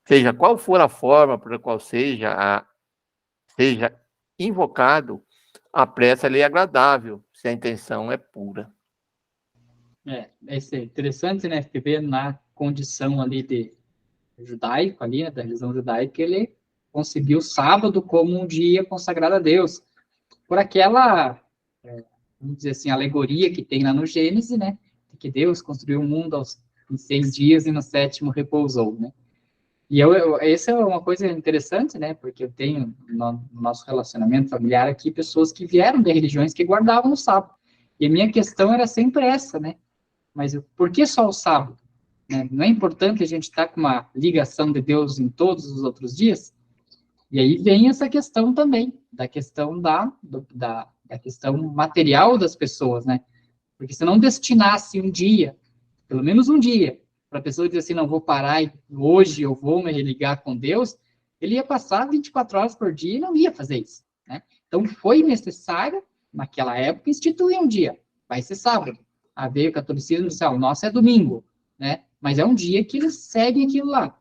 Seja qual for a forma por qual seja seja invocado, a prece ali é agradável, se a intenção é pura. Isso é interessante, né? Porque vê na condição ali de judaico, ali, né, da religião judaica, ele concebia o sábado como um dia consagrado a Deus, por aquela, vamos dizer assim, alegoria que tem lá no Gênesis, né? De que Deus construiu o mundo em 6 dias e no 7º repousou, né? E essa é uma coisa interessante, né? Porque eu tenho no nosso relacionamento familiar aqui pessoas que vieram de religiões que guardavam o sábado. E a minha questão era sempre essa, né? Mas por que só o sábado? Né? Não é importante a gente estar com uma ligação de Deus em todos os outros dias? E aí vem essa questão também, da questão da questão material das pessoas, né? Porque se não destinasse um dia, pelo menos um dia, para a pessoa dizer assim, não vou parar e hoje eu vou me religar com Deus, ele ia passar 24 horas por dia e não ia fazer isso, né? Então foi necessário, naquela época, instituir um dia, vai ser sábado. A veio o catolicismo e disse, o nosso é domingo, né? Mas é um dia que eles seguem aquilo lá.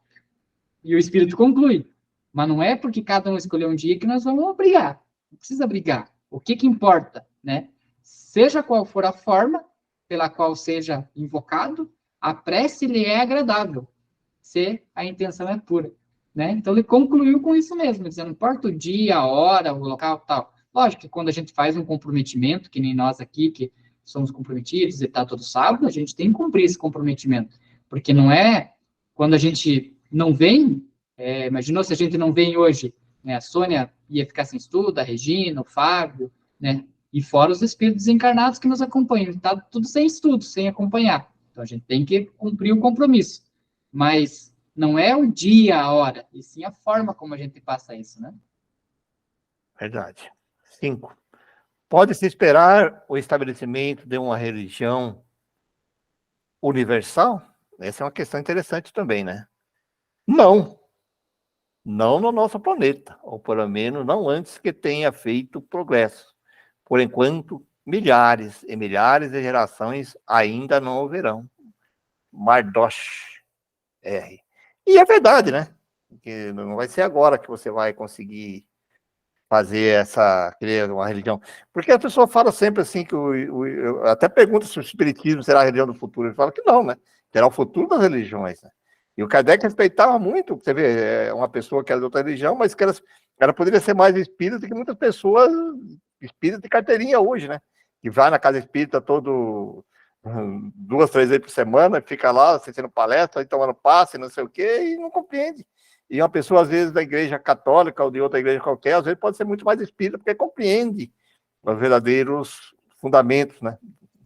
E o Espírito conclui, mas não é porque cada um escolheu um dia que nós vamos brigar, não precisa brigar. O que importa, né? Seja qual for a forma pela qual seja invocado, a prece lhe é agradável, se a intenção é pura, né? Então ele concluiu com isso mesmo, dizendo, não importa o dia, a hora, o local, tal. Lógico que quando a gente faz um comprometimento, que nem nós aqui, que somos comprometidos e tá todo sábado, a gente tem que cumprir esse comprometimento, porque não é quando a gente não vem, imaginou se a gente não vem hoje, né? A Sônia ia ficar sem estudo, a Regina, o Fábio, né? E fora os espíritos encarnados que nos acompanham, tá tudo sem estudo, sem acompanhar. Então, a gente tem que cumprir o compromisso. Mas não é o dia, a hora, e sim a forma como a gente passa isso, né? Verdade. 5. Pode-se esperar o estabelecimento de uma religião universal? Essa é uma questão interessante também, né? Não. Não no nosso planeta, ou pelo menos não antes que tenha feito progresso. Por enquanto, milhares e milhares de gerações ainda não houverão. Mardosh R. E é verdade, né? Porque não vai ser agora que você vai conseguir fazer criar uma religião. Porque a pessoa fala sempre assim, eu até pergunta se o espiritismo será a religião do futuro. Ele fala que não, né? Será o futuro das religiões, né? E o Kardec respeitava muito, você vê, uma pessoa que era de outra religião, mas que ela poderia ser mais espírita que muitas pessoas espíritas de carteirinha hoje, né? Que vai na casa espírita 2, 3 vezes por semana, fica lá assistindo palestra, tomando passe, não sei o quê, e não compreende. E uma pessoa, às vezes, da igreja católica ou de outra igreja qualquer, às vezes pode ser muito mais espírita, porque compreende os verdadeiros fundamentos, né?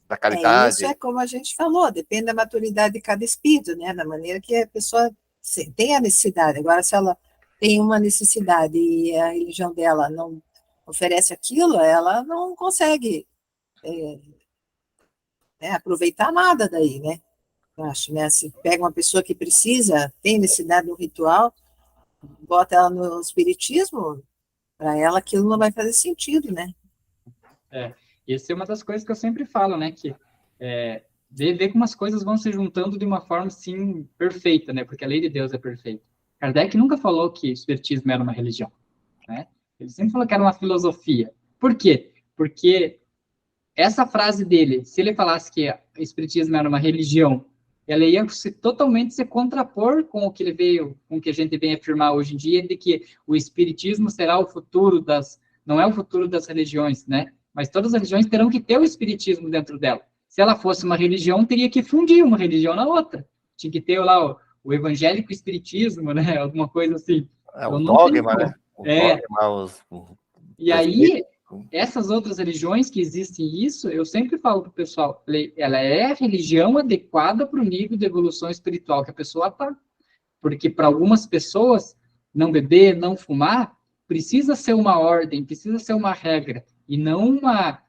Da caridade. Isso é como a gente falou, depende da maturidade de cada espírito, né? Da maneira que a pessoa tem a necessidade. Agora, se ela tem uma necessidade e a religião dela não oferece aquilo, ela não consegue aproveitar nada daí, né? Eu acho, né? Se pega uma pessoa que precisa, tem necessidade do ritual, bota ela no espiritismo, para ela aquilo não vai fazer sentido, né? Essa é uma das coisas que eu sempre falo, né? Que ver como as coisas vão se juntando de uma forma, assim, perfeita, né? Porque a lei de Deus é perfeita. Kardec nunca falou que o espiritismo era uma religião, né? Ele sempre falou que era uma filosofia. Por quê? Porque essa frase dele, se ele falasse que o espiritismo era uma religião, ela ia totalmente se contrapor com o que ele veio, com o que a gente vem afirmar hoje em dia, de que o espiritismo será o futuro não é o futuro das religiões, né? Mas todas as religiões terão que ter o espiritismo dentro dela. Se ela fosse uma religião, teria que fundir uma religião na outra. Tinha que ter lá o evangélico espiritismo, né? Alguma coisa assim. O dogma, né? E aí, essas outras religiões que existem isso, eu sempre falo para o pessoal, ela é a religião adequada para o nível de evolução espiritual que a pessoa está. Porque para algumas pessoas, não beber, não fumar, precisa ser uma ordem, precisa ser uma regra, e não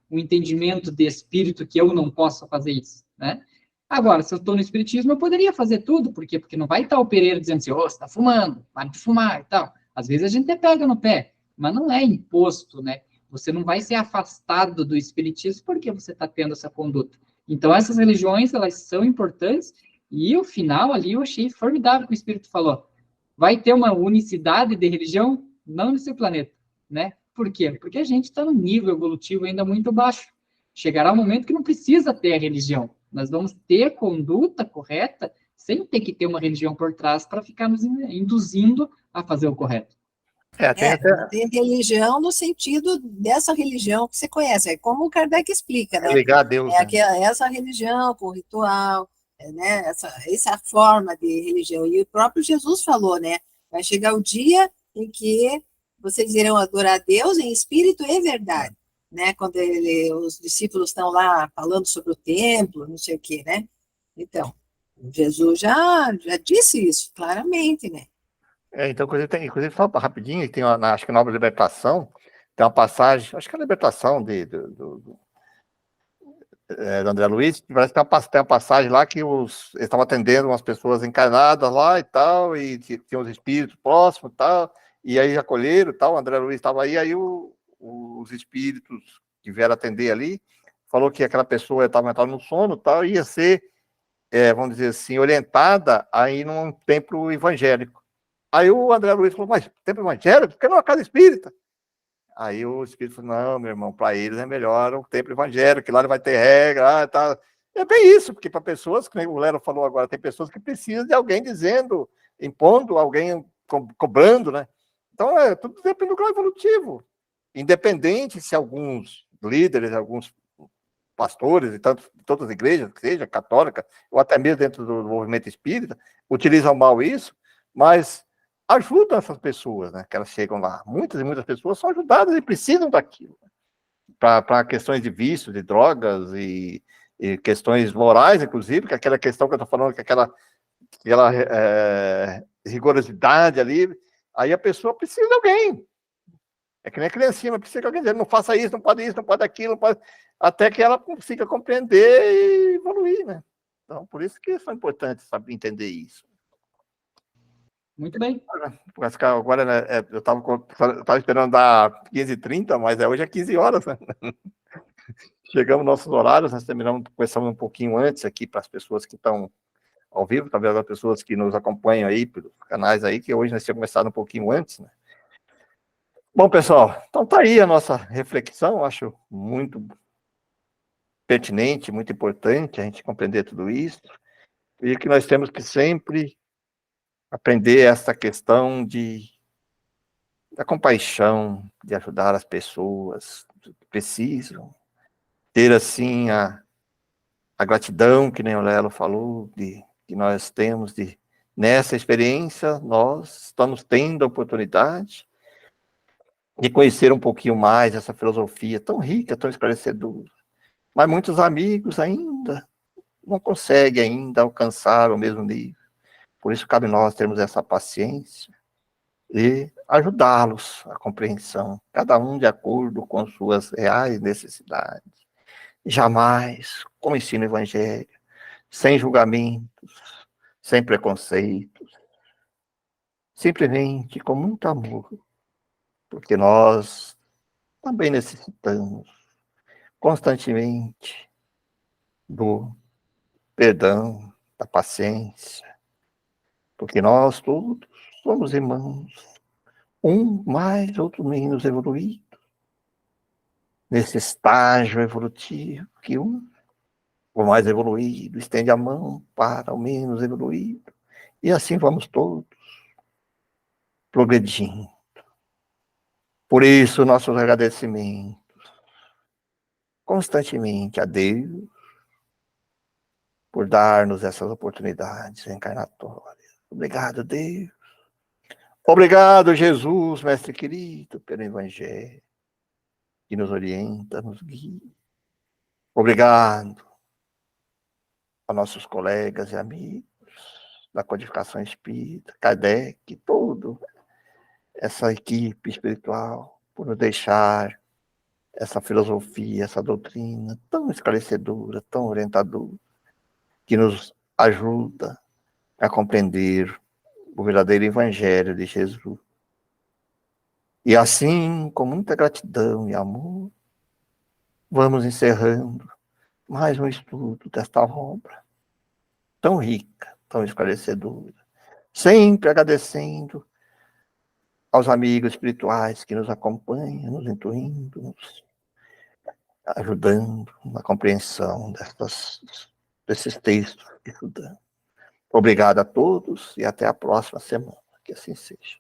um entendimento de espírito que eu não possa fazer isso, né? Agora, se eu estou no espiritismo, eu poderia fazer tudo, por quê? Porque não vai estar o Pereira dizendo assim, você está fumando, para de fumar e tal. Às vezes a gente até pega no pé, mas não é imposto, né? Você não vai ser afastado do espiritismo porque você está tendo essa conduta. Então, essas religiões, elas são importantes, e o final ali eu achei formidável que o Espírito falou. Vai ter uma unicidade de religião? Não nesse planeta. né? Por quê? Porque a gente está num nível evolutivo ainda muito baixo. Chegará um momento que não precisa ter a religião. Nós vamos ter a conduta correta sem ter que ter uma religião por trás para ficar nos induzindo a fazer o correto. Tem até Não tem religião no sentido dessa religião que você conhece. É como o Kardec explica, né? ligar a Deus, É né? essa religião com ritual, né? Essa forma de religião. E o próprio Jesus falou, né? Vai chegar o dia em que vocês irão adorar a Deus em espírito e verdade, né? Quando os discípulos estão lá falando sobre o templo, não sei o quê, né? Então, Jesus já disse isso claramente, né? Então, inclusive, só rapidinho, tem acho que na obra Libertação, tem uma passagem, acho que é a Libertação do André Luiz, parece que tem uma passagem lá que eles estavam atendendo umas pessoas encarnadas lá e tal, e tinha os espíritos próximos e tal, e aí acolheram e tal, o André Luiz estava aí os espíritos que vieram atender ali, falou que aquela pessoa estava entrando no sono e tal, e ia ser, vamos dizer assim, orientada a ir num templo evangélico. Aí o André Luiz falou, mas templo evangélico? Por que não é uma casa espírita? Aí o espírito falou, não, meu irmão, para eles é melhor o templo evangélico, que lá ele vai ter regra, tá. É bem isso, porque para pessoas, que o Lero falou agora, tem pessoas que precisam de alguém dizendo, impondo, alguém cobrando, né? Então, tudo depende do grau evolutivo. Independente se alguns líderes, alguns pastores, e todas as igrejas, que seja católica, ou até mesmo dentro do movimento espírita, utilizam mal isso, mas ajudam essas pessoas, né, que elas chegam lá. Muitas e muitas pessoas são ajudadas e precisam daquilo, para questões de vício, de drogas e questões morais, inclusive, que aquela questão que eu estou falando, que aquela rigorosidade ali, aí a pessoa precisa de alguém. É que nem a criancinha, mas precisa de alguém dizer, não faça isso, não pode aquilo, não pode... até que ela consiga compreender e evoluir, né? Então, por isso que é importante saber entender isso. Muito bem. Agora, né, eu estava esperando dar 15h30, mas hoje é 15 horas, né? Chegamos nos nossos horários, nós começamos um pouquinho antes aqui para as pessoas que estão ao vivo, talvez as pessoas que nos acompanham aí pelos canais aí, que hoje nós tínhamos começado um pouquinho antes, né? Bom, pessoal, então tá aí a nossa reflexão, acho muito pertinente, muito importante a gente compreender tudo isso, e que nós temos que sempre aprender essa questão da compaixão, de ajudar as pessoas que precisam, ter assim a gratidão, que nem o Lelo falou, que nós temos nessa experiência, nós estamos tendo a oportunidade de conhecer um pouquinho mais essa filosofia tão rica, tão esclarecedora. Mas muitos amigos ainda não conseguem ainda alcançar o mesmo nível. Por isso cabe nós termos essa paciência e ajudá-los à compreensão, cada um de acordo com suas reais necessidades. Jamais, como ensina o Evangelho, sem julgamentos, sem preconceitos, simplesmente com muito amor, porque nós também necessitamos constantemente do perdão, da paciência, porque nós todos somos irmãos, um mais, outro menos evoluído, nesse estágio evolutivo, que o mais evoluído estende a mão para o menos evoluído, e assim vamos todos progredindo. Por isso, nossos agradecimentos constantemente a Deus por dar-nos essas oportunidades encarnatórias. Obrigado, Deus. Obrigado, Jesus, mestre querido, pelo Evangelho, que nos orienta, nos guia. Obrigado a nossos colegas e amigos da Codificação Espírita, Kardec, toda essa equipe espiritual, por nos deixar essa filosofia, essa doutrina tão esclarecedora, tão orientadora, que nos ajuda a compreender o verdadeiro Evangelho de Jesus. E assim, com muita gratidão e amor, vamos encerrando mais um estudo desta obra tão rica, tão esclarecedora, sempre agradecendo aos amigos espirituais que nos acompanham, nos intuindo, nos ajudando na compreensão desses textos que estudamos. Obrigado a todos e até a próxima semana. Que assim seja.